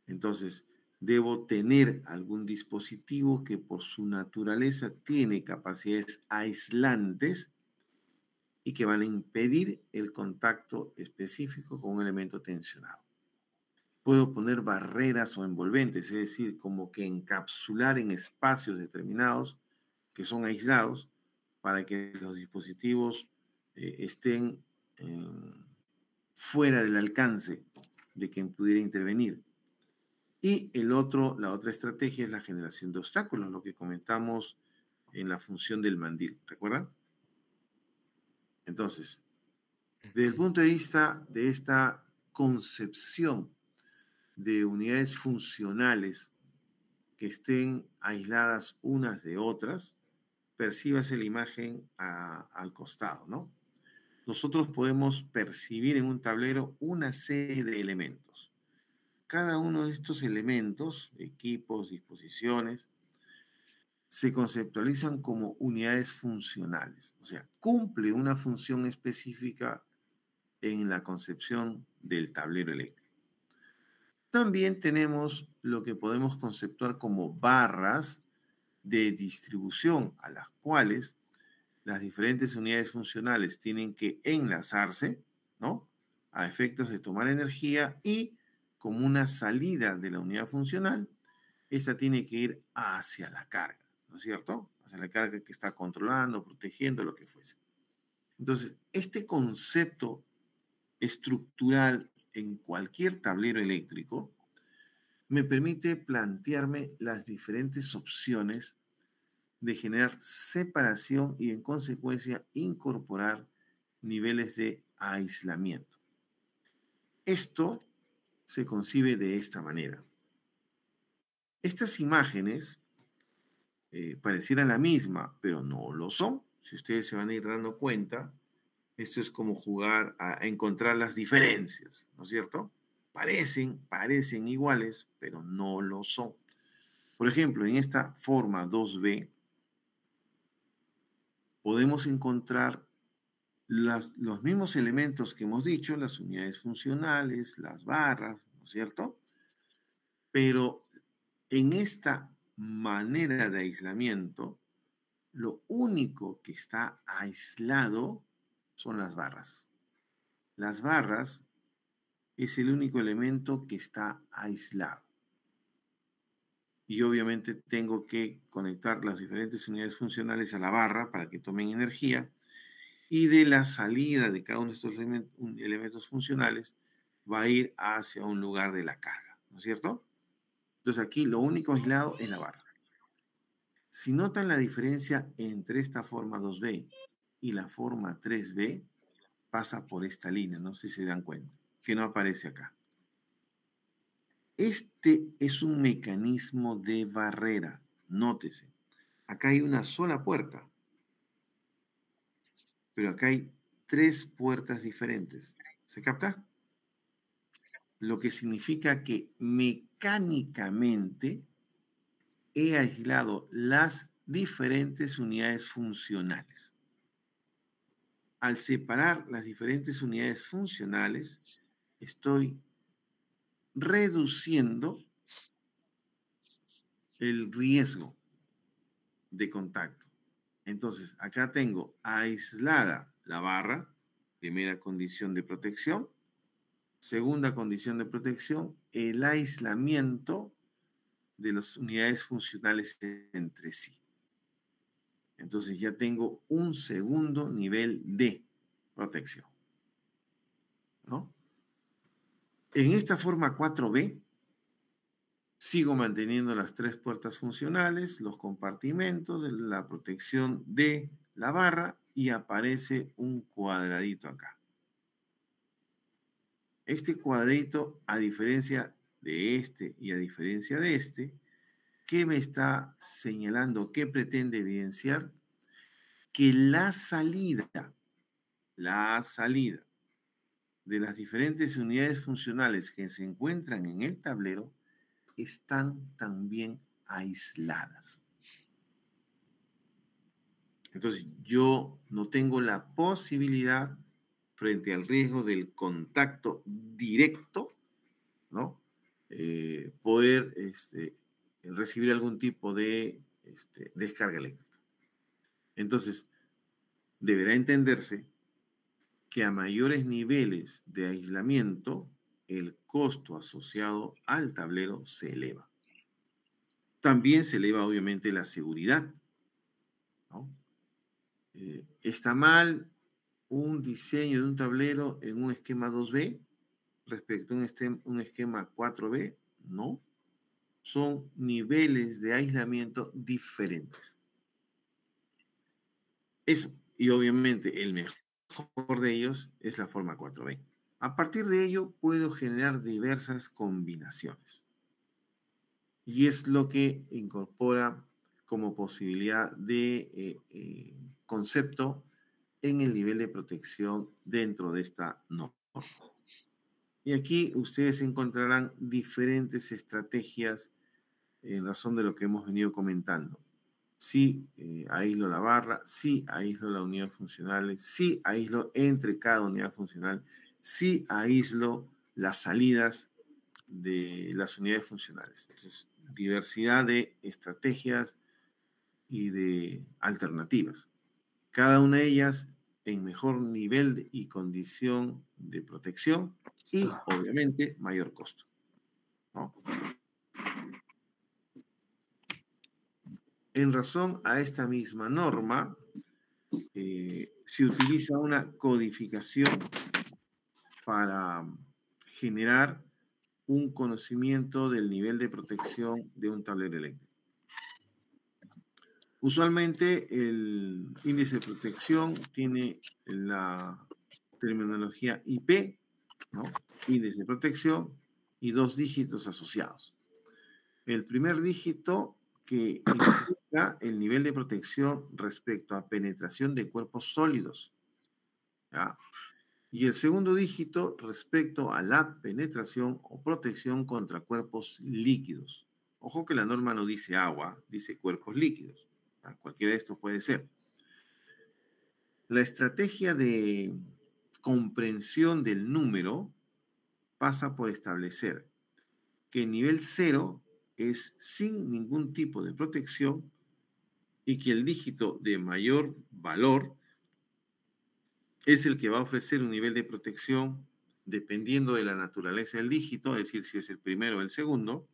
Entonces, debo tener algún dispositivo que por su naturaleza tiene capacidades aislantes y que van a impedir el contacto específico con un elemento tensionado. Puedo poner barreras o envolventes, es decir, como que encapsular en espacios determinados que son aislados para que los dispositivos estén fuera del alcance de quien pudiera intervenir. Y la otra estrategia es la generación de obstáculos, lo que comentamos en la función del mandil, ¿recuerdan? Entonces, desde el punto de vista de esta concepción de unidades funcionales que estén aisladas unas de otras, percíbase la imagen al costado, ¿no? Nosotros podemos percibir en un tablero una serie de elementos. Cada uno de estos elementos, equipos, disposiciones, se conceptualizan como unidades funcionales. O sea, cumple una función específica en la concepción del tablero eléctrico. También tenemos lo que podemos conceptuar como barras de distribución a las cuales las diferentes unidades funcionales tienen que enlazarse, ¿no? A efectos de tomar energía y como una salida de la unidad funcional, esta tiene que ir hacia la carga, ¿no es cierto? Hacia la carga que está controlando, protegiendo, lo que fuese. Entonces, este concepto estructural en cualquier tablero eléctrico me permite plantearme las diferentes opciones de generar separación y en consecuencia incorporar niveles de aislamiento. Esto se concibe de esta manera. Estas imágenes parecieran la misma, pero no lo son. Si ustedes se van a ir dando cuenta, esto es como jugar a encontrar las diferencias, ¿no es cierto? Parecen iguales, pero no lo son. Por ejemplo, en esta forma 2B, podemos encontrar los mismos elementos que hemos dicho, las unidades funcionales, las barras, ¿no es cierto? Pero en esta manera de aislamiento, lo único que está aislado son las barras. Las barras es el único elemento que está aislado. Y obviamente tengo que conectar las diferentes unidades funcionales a la barra para que tomen energía. Y de la salida de cada uno de estos elementos funcionales va a ir hacia un lugar de la carga, ¿no es cierto? Entonces aquí lo único aislado es la barra. Si notan la diferencia entre esta forma 2B y la forma 3B, pasa por esta línea, no sé si se dan cuenta, que no aparece acá. Este es un mecanismo de barrera, nótese. Acá hay una sola puerta, pero acá hay 3 puertas diferentes. ¿Se capta? Lo que significa que mecánicamente he aislado las diferentes unidades funcionales. al separar las diferentes unidades funcionales, estoy reduciendo el riesgo de contacto. Entonces, acá tengo aislada la barra, primera condición de protección. Segunda condición de protección, el aislamiento de las unidades funcionales entre sí. Entonces ya tengo un segundo nivel de protección, ¿no? En esta forma 4B, sigo manteniendo las 3 puertas funcionales, los compartimentos, la protección de la barra y aparece un cuadradito acá. Este cuadrito, a diferencia de este y a diferencia de este, ¿qué me está señalando? ¿Qué pretende evidenciar? Que la salida de las diferentes unidades funcionales que se encuentran en el tablero están también aisladas. Entonces, yo no tengo la posibilidad, frente al riesgo del contacto directo, ¿no? Poder recibir algún tipo de descarga eléctrica. Entonces, deberá entenderse que a mayores niveles de aislamiento, el costo asociado al tablero se eleva. También se eleva, obviamente, la seguridad, ¿no? ¿Está mal un diseño de un tablero en un esquema 2B respecto a un esquema 4B? No. Son niveles de aislamiento diferentes. Eso, y obviamente el mejor de ellos es la forma 4B. A partir de ello puedo generar diversas combinaciones. Y es lo que incorpora como posibilidad de concepto en el nivel de protección dentro de esta norma. Y aquí ustedes encontrarán diferentes estrategias en razón de lo que hemos venido comentando. Sí, aíslo la barra, sí, aíslo la unidad funcional, sí, aíslo entre cada unidad funcional, sí, aíslo las salidas de las unidades funcionales. Entonces, diversidad de estrategias y de alternativas. Cada una de ellas en mejor nivel y condición de protección y, obviamente, mayor costo, ¿no? En razón a esta misma norma, se utiliza una codificación para generar un conocimiento del nivel de protección de un tablero eléctrico. Usualmente el índice de protección tiene la terminología IP, ¿no? Índice de protección y 2 dígitos asociados. El primer dígito que indica el nivel de protección respecto a penetración de cuerpos sólidos, ¿ya? Y el segundo dígito respecto a la penetración o protección contra cuerpos líquidos. Ojo que la norma no dice agua, dice cuerpos líquidos. Cualquiera de estos puede ser. La estrategia de comprensión del número pasa por establecer que el nivel 0 es sin ningún tipo de protección y que el dígito de mayor valor es el que va a ofrecer un nivel de protección dependiendo de la naturaleza del dígito, es decir, si es el primero o el segundo,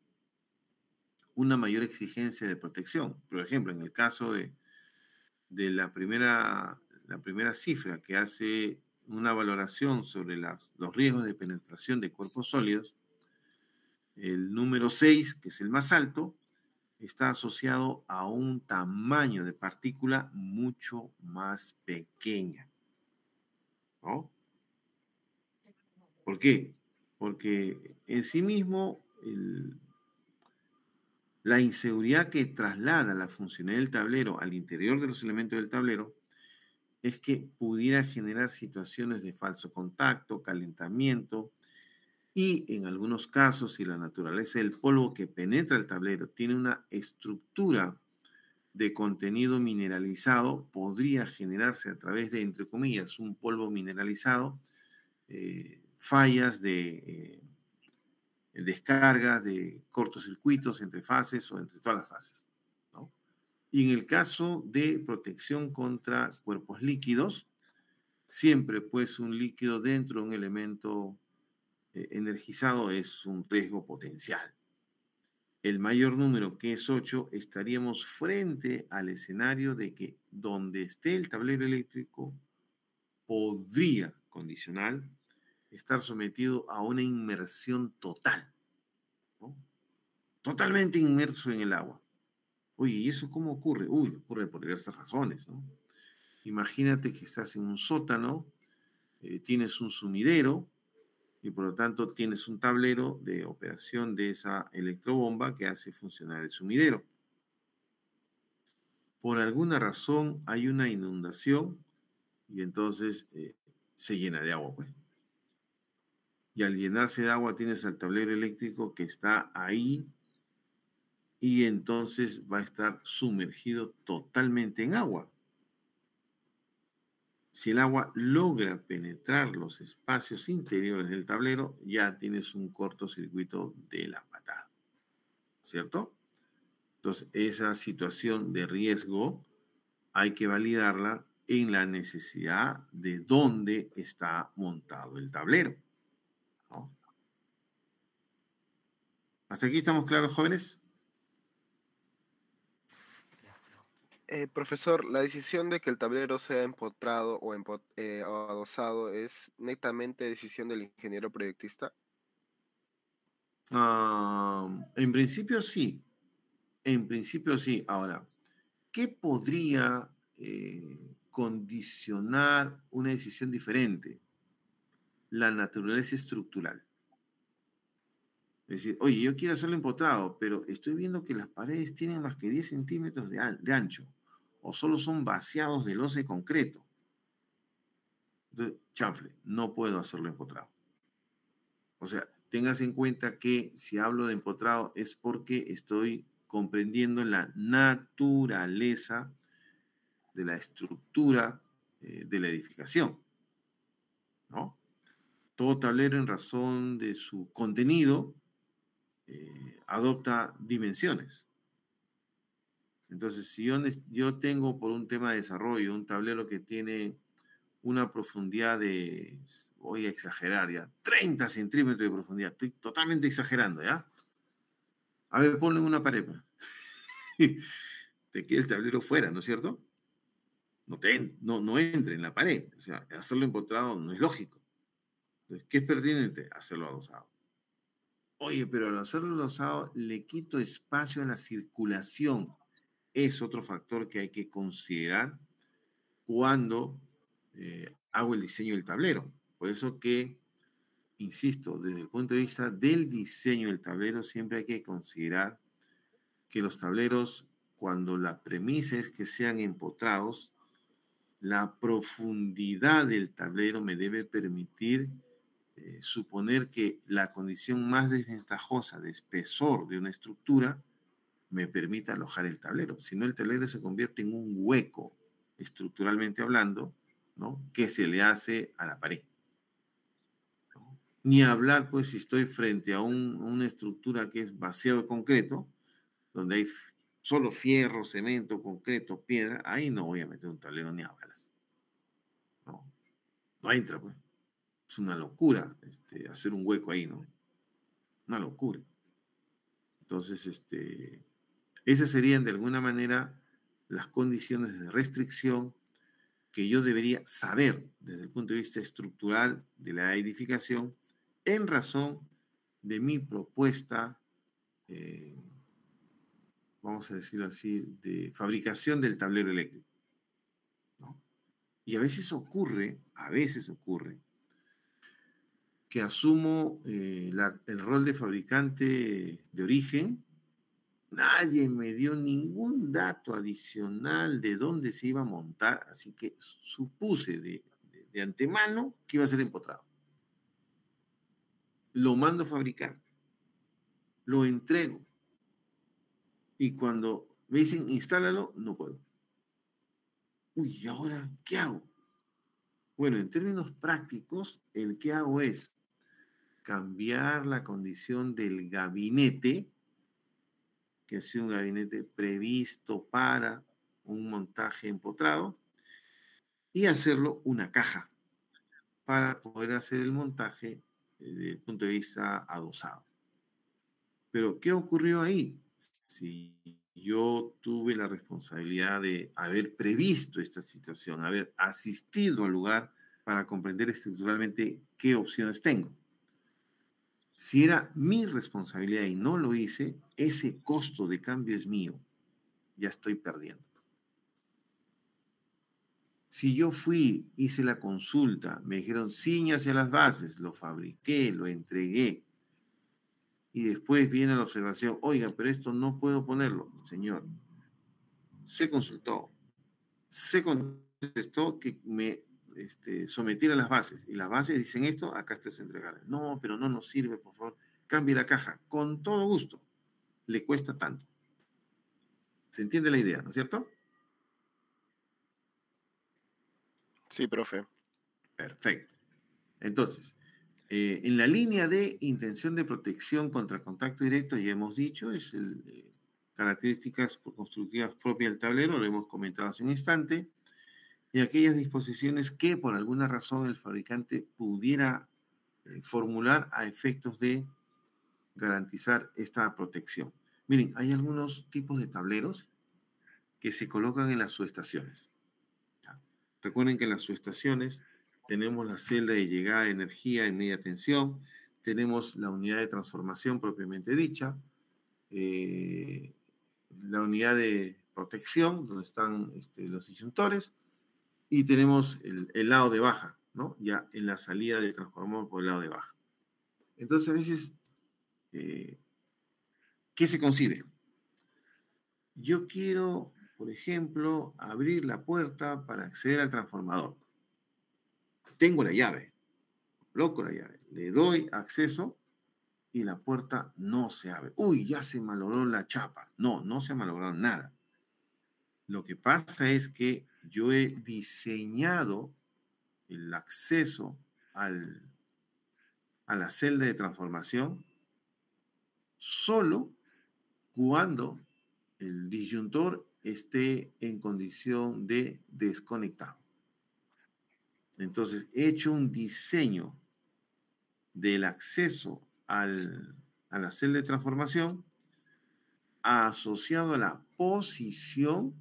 una mayor exigencia de protección. Por ejemplo, en el caso de la primera cifra que hace una valoración sobre los riesgos de penetración de cuerpos sólidos, el número 6, que es el más alto, está asociado a un tamaño de partícula mucho más pequeña, ¿no? ¿Por qué? Porque en sí mismo la inseguridad que traslada la funcionalidad del tablero al interior de los elementos del tablero es que pudiera generar situaciones de falso contacto, calentamiento y en algunos casos, si la naturaleza del polvo que penetra el tablero tiene una estructura de contenido mineralizado podría generarse a través de, entre comillas, un polvo mineralizado, fallas de descargas, de cortocircuitos entre fases o entre todas las fases, ¿no? Y en el caso de protección contra cuerpos líquidos, siempre pues un líquido dentro de un elemento energizado es un riesgo potencial. El mayor número, que es 8, estaríamos frente al escenario de que donde esté el tablero eléctrico podría, condicional, estar sometido a una inmersión total, ¿no? Totalmente inmerso en el agua. Oye, ¿y eso cómo ocurre? Uy, ocurre por diversas razones, ¿no? Imagínate que estás en un sótano, tienes un sumidero y por lo tanto tienes un tablero de operación de esa electrobomba que hace funcionar el sumidero. Por alguna razón hay una inundación y entonces se llena de agua, pues. Y al llenarse de agua tienes al tablero eléctrico que está ahí y entonces va a estar sumergido totalmente en agua. Si el agua logra penetrar los espacios interiores del tablero, ya tienes un cortocircuito de la patada, ¿cierto? Entonces, esa situación de riesgo hay que validarla en la necesidad de dónde está montado el tablero, ¿no? ¿Hasta aquí estamos claros, jóvenes? Profesor, la decisión de que el tablero sea empotrado o adosado es netamente decisión del ingeniero proyectista. En principio sí, en principio sí. Ahora, ¿qué podría condicionar una decisión diferente? La naturaleza estructural. Es decir, oye, yo quiero hacerlo empotrado, pero estoy viendo que las paredes tienen más que 10 centímetros de ancho, o solo son vaciados de losa y concreto. Entonces, chanfle, no puedo hacerlo empotrado. O sea, tengas en cuenta que si hablo de empotrado es porque estoy comprendiendo la naturaleza de la estructura de la edificación, ¿no? Todo tablero en razón de su contenido adopta dimensiones. Entonces, si yo tengo por un tema de desarrollo un tablero que tiene una profundidad de, voy a exagerar ya, 30 centímetros de profundidad, estoy totalmente exagerando, ¿ya? A ver, ponle una pared, pues. Te queda el tablero fuera, ¿no es cierto? No entre en la pared. O sea, hacerlo empotrado no es lógico. Entonces, ¿qué es pertinente? Hacerlo adosado. Oye, pero al hacerlo adosado le quito espacio a la circulación. Es otro factor que hay que considerar cuando hago el diseño del tablero. Por eso que, insisto, desde el punto de vista del diseño del tablero, siempre hay que considerar que los tableros, cuando la premisa es que sean empotrados, la profundidad del tablero me debe permitir suponer que la condición más desventajosa de espesor de una estructura me permita alojar el tablero. Si no, el tablero se convierte en un hueco, estructuralmente hablando, ¿no? Que se le hace a la pared, ¿no? Ni hablar, pues, si estoy frente a una estructura que es vaciado de concreto, donde hay solo fierro, cemento, concreto, piedra, ahí no voy a meter un tablero ni a balas. No, no entra, pues. Es una locura hacer un hueco ahí, ¿no? Una locura. Entonces, esas serían de alguna manera las condiciones de restricción que yo debería saber desde el punto de vista estructural de la edificación en razón de mi propuesta, vamos a decirlo así, de fabricación del tablero eléctrico, ¿no? Y a veces ocurre que asumo el rol de fabricante de origen. Nadie me dio ningún dato adicional de dónde se iba a montar, así que supuse de antemano que iba a ser empotrado. Lo mando a fabricar, lo entrego, y cuando Me dicen, instálalo, no puedo. Uy, ¿y ahora qué hago? Bueno, en términos prácticos, el que hago es cambiar la condición del gabinete, que ha sido un gabinete previsto para un montaje empotrado, y hacerlo una caja para poder hacer el montaje desde el punto de vista adosado. Pero, ¿qué ocurrió ahí? Si yo tuve la responsabilidad de haber previsto esta situación, haber asistido al lugar para comprender estructuralmente qué opciones tengo. Si era mi responsabilidad y no lo hice, ese costo de cambio es mío. Ya estoy perdiendo. Si yo fui, hice la consulta, me dijeron, ciñase a las bases, lo fabriqué, lo entregué, y después viene la observación, oiga, pero esto no puedo ponerlo. Señor, se consultó, se contestó que me sometiera a las bases, y las bases dicen esto, acá está su entregar. No, pero no nos sirve, por favor, cambie la caja, con todo gusto, le cuesta tanto. ¿Se entiende la idea, no es cierto? Sí, profe. Perfecto. Entonces, en la línea de intención de protección contra contacto directo, ya hemos dicho, es características constructivas propias del tablero, lo hemos comentado hace un instante, y aquellas disposiciones que por alguna razón el fabricante pudiera formular a efectos de garantizar esta protección. Miren, hay algunos tipos de tableros que se colocan en las subestaciones. Recuerden que en las subestaciones tenemos la celda de llegada de energía en media tensión, tenemos la unidad de transformación propiamente dicha, la unidad de protección, donde están los disyuntores, y tenemos el lado de baja, ¿no? Ya en la salida de transformador por el lado de baja. Entonces, a veces, ¿qué se concibe? Yo quiero, por ejemplo, abrir la puerta para acceder al transformador. Tengo la llave, coloco la llave, le doy acceso y la puerta no se abre. Uy, ya se malogró la chapa. No, no se ha malogrado nada. Lo que pasa es que yo he diseñado el acceso a la celda de transformación solo cuando el disyuntor esté en condición de desconectado. Entonces, he hecho un diseño del acceso a la celda de transformación asociado a la posición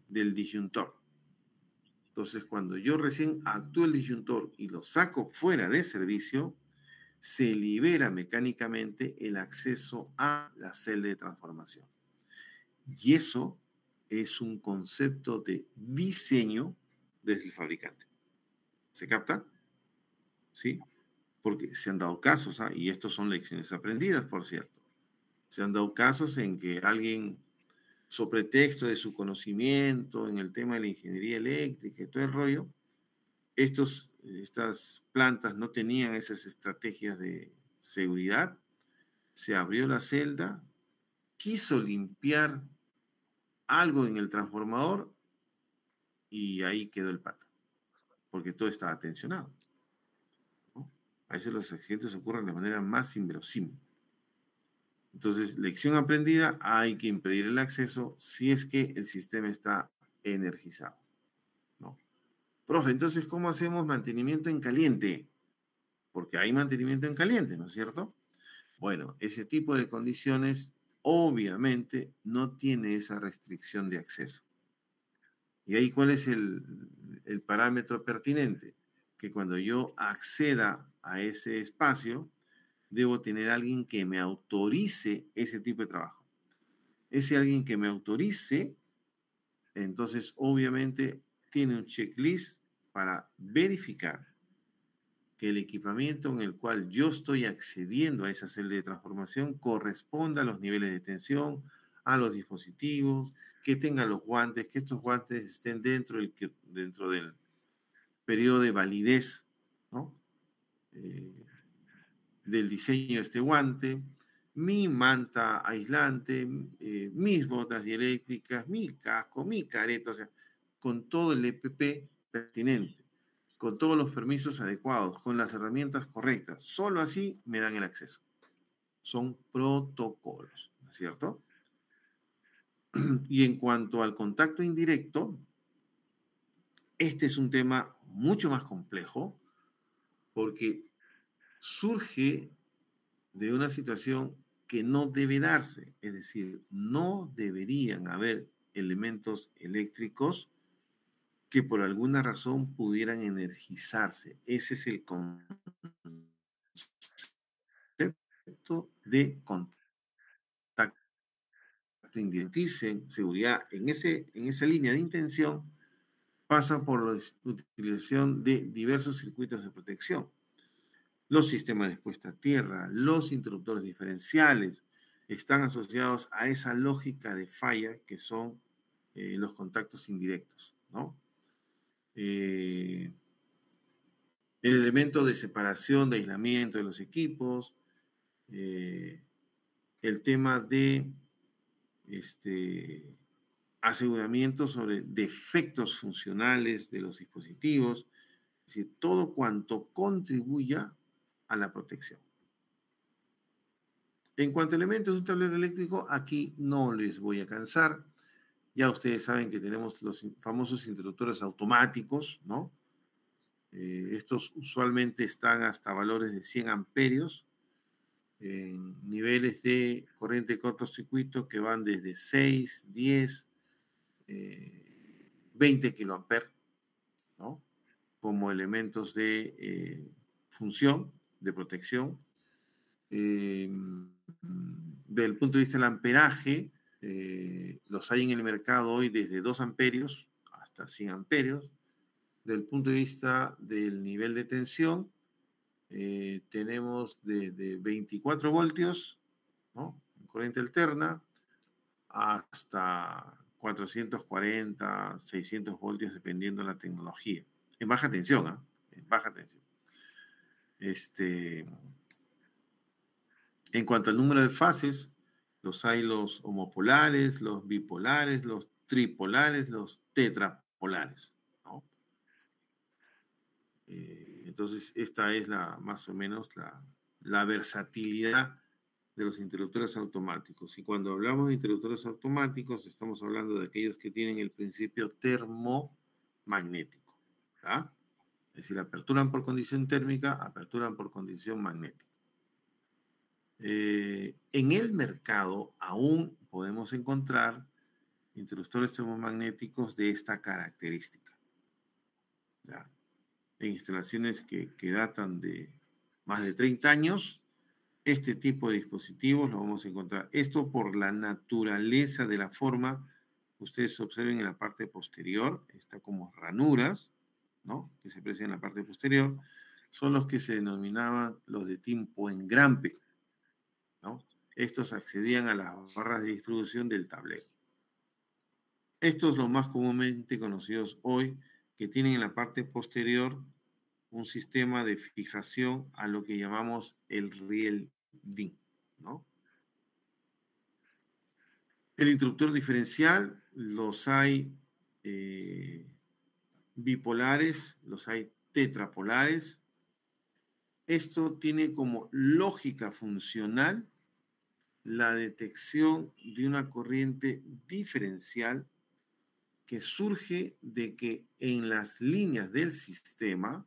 del disyuntor. Entonces, cuando yo recién actúo el disyuntor y lo saco fuera de servicio, se libera mecánicamente el acceso a la celda de transformación. Y eso es un concepto de diseño desde el fabricante. ¿Se capta? ¿Sí? Porque se han dado casos, y estos son lecciones aprendidas, por cierto. Se han dado casos en que alguien, sobre pretexto de su conocimiento en el tema de la ingeniería eléctrica y todo el rollo, estas plantas no tenían esas estrategias de seguridad, se abrió la celda, quiso limpiar algo en el transformador y ahí quedó el pato, porque todo estaba tensionado, ¿no? A veces los accidentes ocurren de manera más inverosímil. Entonces, lección aprendida, hay que impedir el acceso si es que el sistema está energizado, ¿no? Profe, entonces, ¿cómo hacemos mantenimiento en caliente? Porque hay mantenimiento en caliente, ¿no es cierto? Bueno, ese tipo de condiciones obviamente no tiene esa restricción de acceso. ¿Y ahí cuál es el parámetro pertinente? Que cuando yo acceda a ese espacio, debo tener a alguien que me autorice ese tipo de trabajo. Ese alguien que me autorice, entonces obviamente tiene un checklist para verificar que el equipamiento en el cual yo estoy accediendo a esa celda de transformación corresponda a los niveles de tensión, a los dispositivos, que tenga los guantes, que estos guantes estén dentro del periodo de validez, ¿no? Del diseño de este guante, mi manta aislante, mis botas dieléctricas, mi casco, mi careta, o sea, con todo el EPP pertinente, con todos los permisos adecuados, con las herramientas correctas. Solo así me dan el acceso. Son protocolos, ¿no es cierto? Y en cuanto al contacto indirecto, este es un tema mucho más complejo porque surge de una situación que no debe darse, es decir, no deberían haber elementos eléctricos que por alguna razón pudieran energizarse. Ese es el concepto de contacto indirecto. Dicen seguridad en esa línea de intención pasa por la utilización de diversos circuitos de protección. Los sistemas de puesta a tierra, los interruptores diferenciales, están asociados a esa lógica de falla que son los contactos indirectos, ¿no? El elemento de separación, de aislamiento de los equipos, el tema de aseguramiento sobre defectos funcionales de los dispositivos, es decir, todo cuanto contribuya a la protección. En cuanto a elementos de un tablero eléctrico, aquí no les voy a cansar. Ya ustedes saben que tenemos los famosos interruptores automáticos, ¿no? Estos usualmente están hasta valores de 100 amperios, en niveles de corriente de cortocircuito que van desde 6, 10, 20 kiloamperes, ¿no? Como elementos de función, de protección. Del punto de vista del amperaje, los hay en el mercado hoy desde 2 amperios hasta 100 amperios. Del punto de vista del nivel de tensión, tenemos desde 24 voltios, ¿no? En corriente alterna, hasta 440, 600 voltios, dependiendo de la tecnología. En baja tensión, ¿eh? En baja tensión. En cuanto al número de fases, hay los homopolares, los bipolares, los tripolares, los tetrapolares, ¿no? Entonces, esta es más o menos la versatilidad de los interruptores automáticos. Y cuando hablamos de interruptores automáticos, estamos hablando de aquellos que tienen el principio termomagnético, ¿ah? Es decir, aperturan por condición térmica, aperturan por condición magnética. En el mercado aún podemos encontrar interruptores termomagnéticos de esta característica, ¿ya? En instalaciones que datan de más de 30 años, este tipo de dispositivos lo vamos a encontrar. Esto por la naturaleza de la forma. Ustedes observen en la parte posterior, está como ranuras, ¿no? Que se aprecian en la parte posterior. Son los que se denominaban los de tipo engrampe, ¿no? Estos accedían a las barras de distribución del tablero. Estos los más comúnmente conocidos hoy, que tienen en la parte posterior un sistema de fijación a lo que llamamos el riel DIN, ¿no? El interruptor diferencial, los hay bipolares, los hay tetrapolares. Esto tiene como lógica funcional la detección de una corriente diferencial que surge de que en las líneas del sistema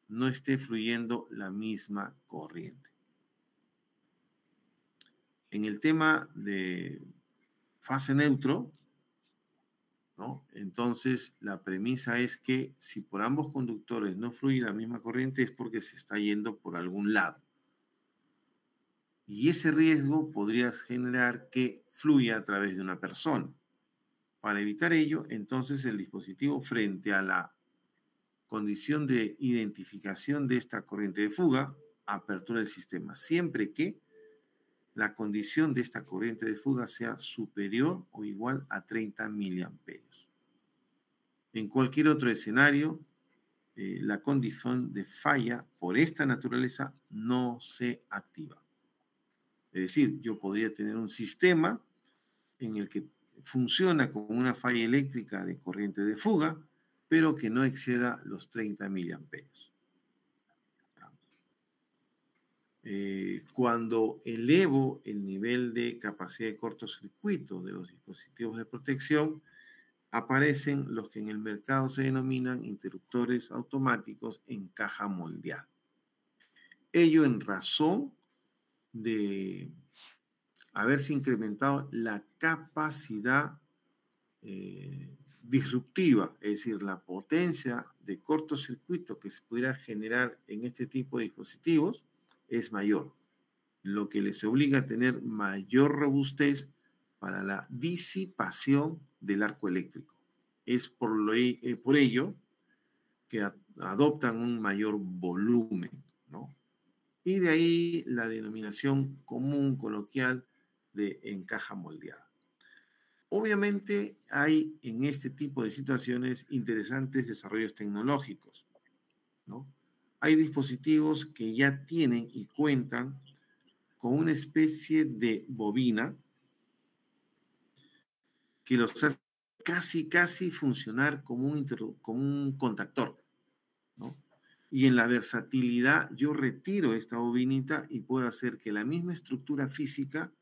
no esté fluyendo la misma corriente. En el tema de fase neutro, ¿no? Entonces, la premisa es que si por ambos conductores no fluye la misma corriente es porque se está yendo por algún lado. Y ese riesgo podría generar que fluya a través de una persona. Para evitar ello, entonces el dispositivo, frente a la condición de identificación de esta corriente de fuga, apertura del sistema, siempre que la condición de esta corriente de fuga sea superior o igual a 30 miliamperios. En cualquier otro escenario, la condición de falla por esta naturaleza no se activa. Es decir, yo podría tener un sistema en el que funciona con una falla eléctrica de corriente de fuga, pero que no exceda los 30 miliamperios. Cuando elevo el nivel de capacidad de cortocircuito de los dispositivos de protección, aparecen los que en el mercado se denominan interruptores automáticos en caja moldeada. Ello en razón de haberse incrementado la capacidad disruptiva, es decir, la potencia de cortocircuito que se pudiera generar en este tipo de dispositivos es mayor, lo que les obliga a tener mayor robustez para la disipación del arco eléctrico. Es por ello que adoptan un mayor volumen, ¿no? Y de ahí la denominación común, coloquial, de encaja moldeada. Obviamente hay en este tipo de situaciones interesantes desarrollos tecnológicos, ¿no? Hay dispositivos que ya tienen y cuentan con una especie de bobina que los hace casi funcionar como un contactor, ¿no? Y en la versatilidad yo retiro esta bobinita y puedo hacer que la misma estructura física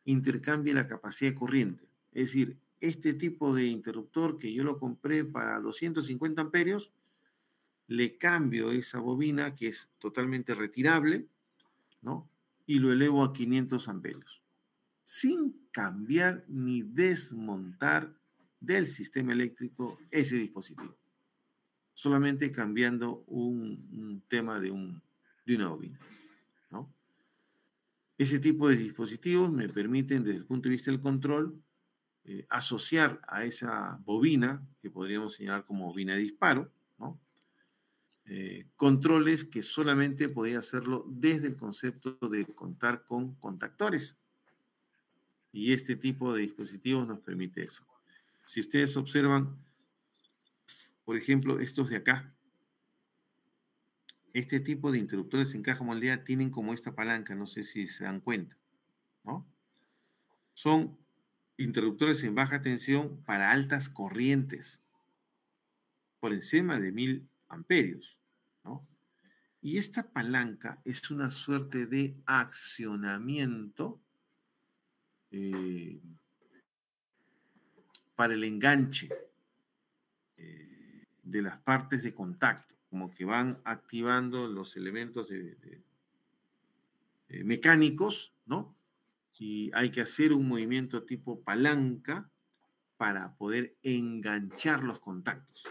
intercambie la capacidad de corriente. Es decir, este tipo de interruptor que yo lo compré para 250 amperios, le cambio esa bobina que es totalmente retirable, ¿no? Y lo elevo a 500 amperios, sin cambiar ni desmontar del sistema eléctrico ese dispositivo, solamente cambiando un tema de una bobina, ¿no? Ese tipo de dispositivos me permiten, desde el punto de vista del control, asociar a esa bobina, que podríamos señalar como bobina de disparo, ¿no? Controles que solamente podía hacerlo desde el concepto de contar con contactores. Y este tipo de dispositivos nos permite eso. Si ustedes observan, por ejemplo, estos de acá, este tipo de interruptores en caja moldeada tienen como esta palanca, no sé si se dan cuenta, ¿no? Son interruptores en baja tensión para altas corrientes, por encima de 1000 amperios, ¿no? Y esta palanca es una suerte de accionamiento para el enganche de las partes de contacto, como que van activando los elementos mecánicos, ¿no? Y hay que hacer un movimiento tipo palanca para poder enganchar los contactos.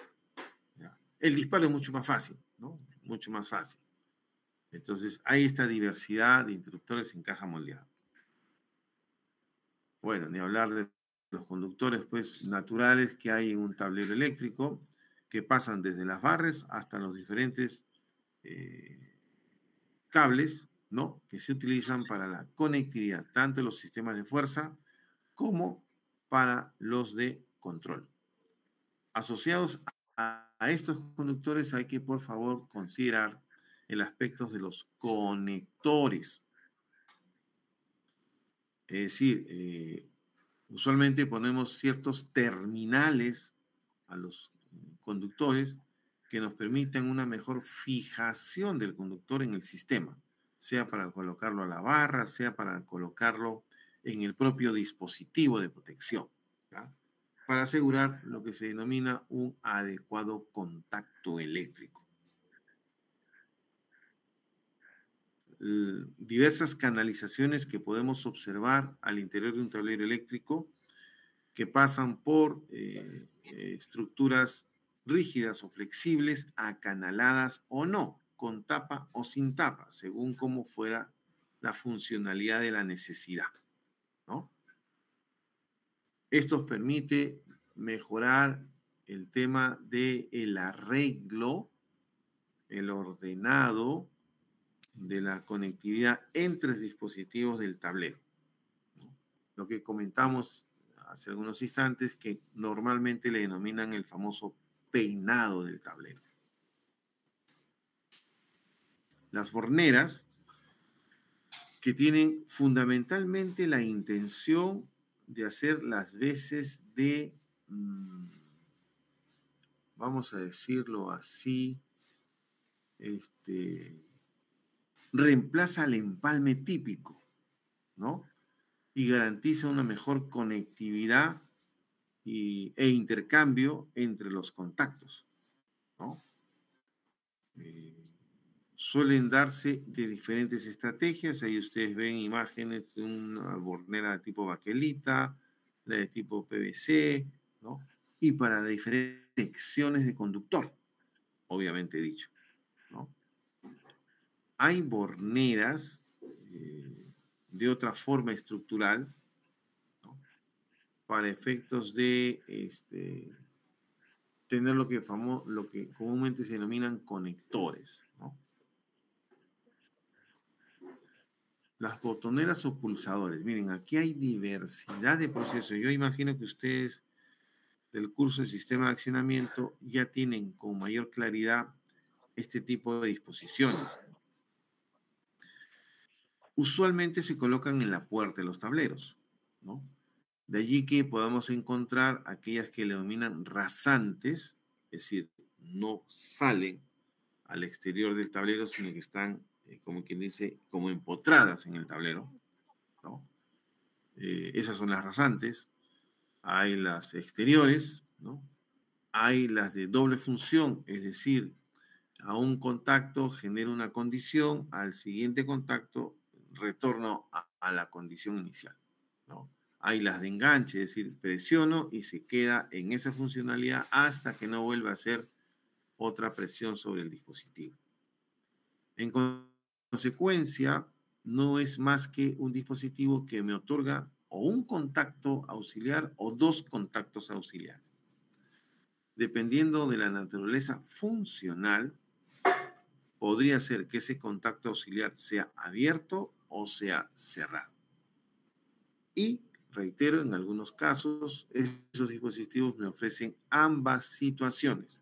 ¿Ya? El disparo es mucho más fácil, ¿no? Mucho más fácil. Entonces, hay esta diversidad de interruptores en caja moldeada. Bueno, ni hablar de los conductores, pues, naturales que hay en un tablero eléctrico, que pasan desde las barras hasta los diferentes cables, ¿no? Que se utilizan para la conectividad, tanto en los sistemas de fuerza como para los de control. Asociados a estos conductores hay que, por favor, considerar el aspecto de los conectores. Es decir, usualmente ponemos ciertos terminales a los conductores que nos permitan una mejor fijación del conductor en el sistema, sea para colocarlo a la barra, sea para colocarlo en el propio dispositivo de protección, ¿ya? Para asegurar lo que se denomina un adecuado contacto eléctrico. Diversas canalizaciones que podemos observar al interior de un tablero eléctrico que pasan por estructuras rígidas o flexibles, acanaladas o no, con tapa o sin tapa, según cómo fuera la funcionalidad de la necesidad, ¿no? Esto permite mejorar el tema del arreglo, el ordenado de la conectividad entre dispositivos del tablero, ¿no? Lo que comentamos hace algunos instantes, que normalmente le denominan el famoso peinado del tablero. Las borneras que tienen fundamentalmente la intención de hacer las veces de, vamos a decirlo así, reemplaza al empalme típico, ¿no? Y garantiza una mejor conectividad e intercambio entre los contactos, ¿no? Suelen darse de diferentes estrategias. Ahí ustedes ven imágenes de una bornera de tipo baquelita, la de tipo PVC, ¿no? Y para diferentes secciones de conductor, obviamente dicho, ¿no? Hay borneras de otra forma estructural, ¿no? Para efectos de tener lo que comúnmente se denominan conectores, ¿no? Las botoneras o pulsadores. Miren, aquí hay diversidad de procesos. Yo imagino que ustedes del curso de sistema de accionamiento ya tienen con mayor claridad este tipo de disposiciones. Usualmente se colocan en la puerta de los tableros, ¿no? De allí que podamos encontrar aquellas que le denominan rasantes, es decir, no salen al exterior del tablero, sino que están, como quien dice, como empotradas en el tablero, ¿no? Esas son las rasantes. Hay las exteriores, ¿no? Hay las de doble función, es decir, a un contacto genera una condición, al siguiente contacto retorno a la condición inicial, ¿no? Hay las de enganche, es decir, presiono y se queda en esa funcionalidad hasta que no vuelva a hacer otra presión sobre el dispositivo. En consecuencia, no es más que un dispositivo que me otorga o un contacto auxiliar o dos contactos auxiliares. Dependiendo de la naturaleza funcional, podría ser que ese contacto auxiliar sea abierto o sea cerrado. Y, reitero, en algunos casos, esos dispositivos me ofrecen ambas situaciones.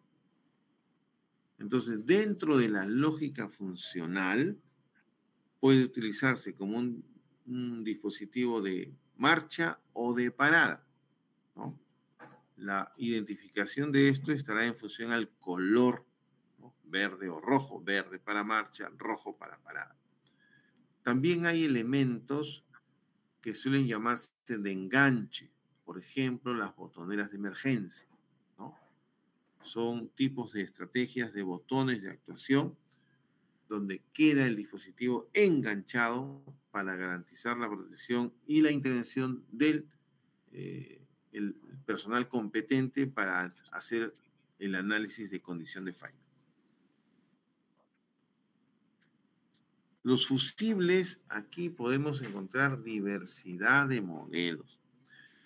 Entonces, dentro de la lógica funcional, puede utilizarse como un dispositivo de marcha o de parada, ¿no? La identificación de esto estará en función al color, ¿no? Verde o rojo, verde para marcha, rojo para parada. También hay elementos que suelen llamarse de enganche, por ejemplo, las botoneras de emergencia, ¿no? Son tipos de estrategias de botones de actuación donde queda el dispositivo enganchado para garantizar la protección y la intervención del el personal competente para hacer el análisis de condición de falla. Los fusibles, aquí podemos encontrar diversidad de modelos,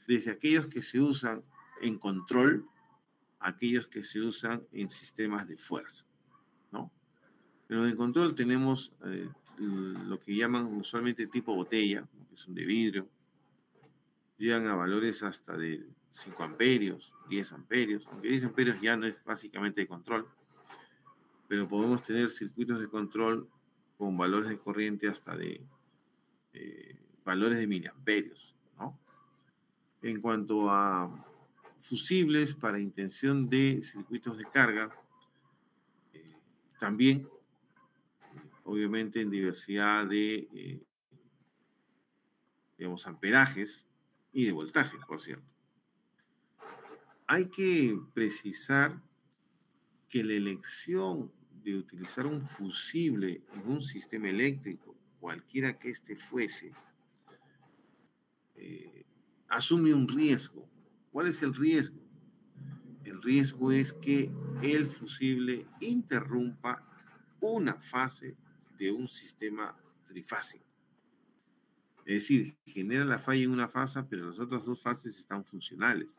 desde aquellos que se usan en control, aquellos que se usan en sistemas de fuerza, ¿no? Pero en control tenemos lo que llaman usualmente tipo botella, que son de vidrio, llegan a valores hasta de 5 amperios, 10 amperios, aunque 10 amperios ya no es básicamente de control, pero podemos tener circuitos de control con valores de corriente hasta de valores de miliamperios, ¿no? En cuanto a fusibles para intención de circuitos de carga, también, obviamente, en diversidad de, digamos, amperajes y de voltaje, por cierto. Hay que precisar que la elección de utilizar un fusible en un sistema eléctrico, cualquiera que éste fuese, asume un riesgo. ¿Cuál es el riesgo? El riesgo es que el fusible interrumpa una fase de un sistema trifásico. Es decir, genera la falla en una fase, pero las otras dos fases están funcionales.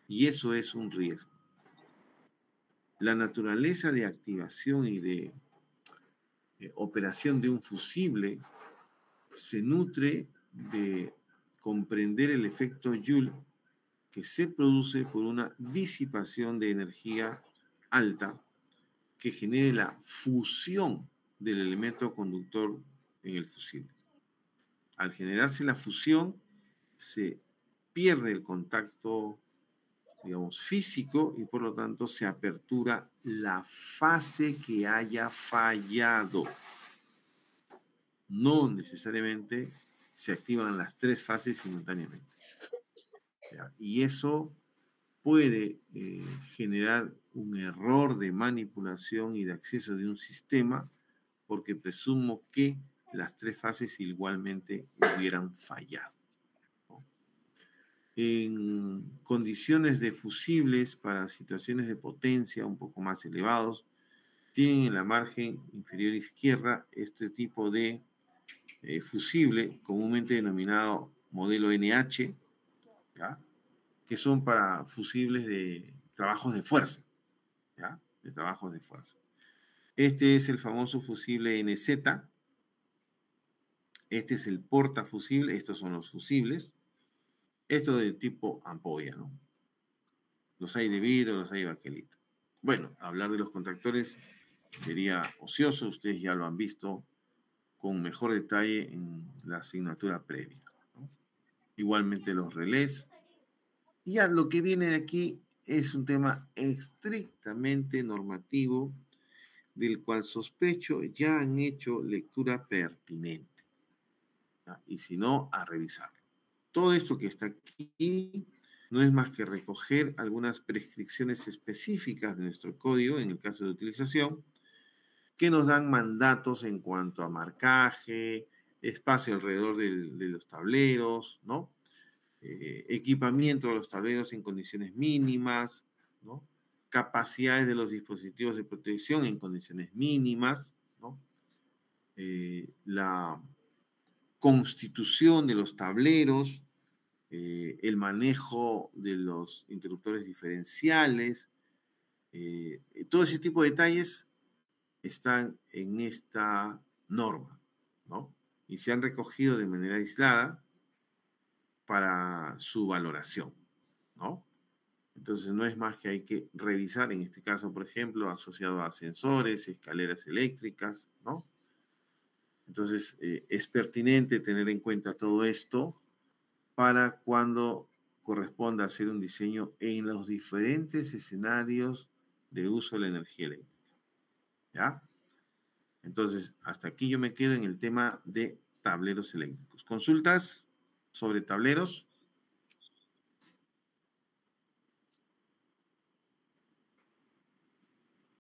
Y eso es un riesgo. La naturaleza de activación y de operación de un fusible se nutre de comprender el efecto Joule que se produce por una disipación de energía alta que genere la fusión del elemento conductor en el fusible. Al generarse la fusión, se pierde el contacto, digamos, físico y por lo tanto se apertura la fase que haya fallado. No necesariamente se activan las tres fases simultáneamente. ¿Ya? Y eso puede generar un error de manipulación y de acceso de un sistema porque presumo que las tres fases igualmente hubieran fallado. En condiciones de fusibles para situaciones de potencia un poco más elevados, tienen en la margen inferior izquierda este tipo de fusible, comúnmente denominado modelo NH, ¿ya? Que son para fusibles de trabajos de fuerza, ¿ya? De trabajos de fuerza. Este es el famoso fusible NZ, este es el portafusible, estos son los fusibles, esto de tipo ampolla, ¿no? Los hay de vidrio, los hay de baquelita. Bueno, hablar de los contactores sería ocioso, ustedes ya lo han visto con mejor detalle en la asignatura previa, ¿no? Igualmente los relés. Y ya lo que viene de aquí es un tema estrictamente normativo del cual sospecho ya han hecho lectura pertinente, ¿ya? Y si no, a revisarlo. Todo esto que está aquí no es más que recoger algunas prescripciones específicas de nuestro código en el caso de utilización que nos dan mandatos en cuanto a marcaje, espacio alrededor de los tableros, ¿no? Equipamiento de los tableros en condiciones mínimas, ¿no? Capacidades de los dispositivos de protección en condiciones mínimas, ¿no? La constitución de los tableros, el manejo de los interruptores diferenciales, todo ese tipo de detalles están en esta norma, ¿no? Y se han recogido de manera aislada para su valoración, ¿no? Entonces no es más que hay que revisar, en este caso, por ejemplo, asociado a sensores, escaleras eléctricas, ¿no? Entonces es pertinente tener en cuenta todo esto para cuando corresponda hacer un diseño en los diferentes escenarios de uso de la energía eléctrica, ¿ya? Entonces, hasta aquí yo me quedo en el tema de tableros eléctricos. ¿Consultas sobre tableros?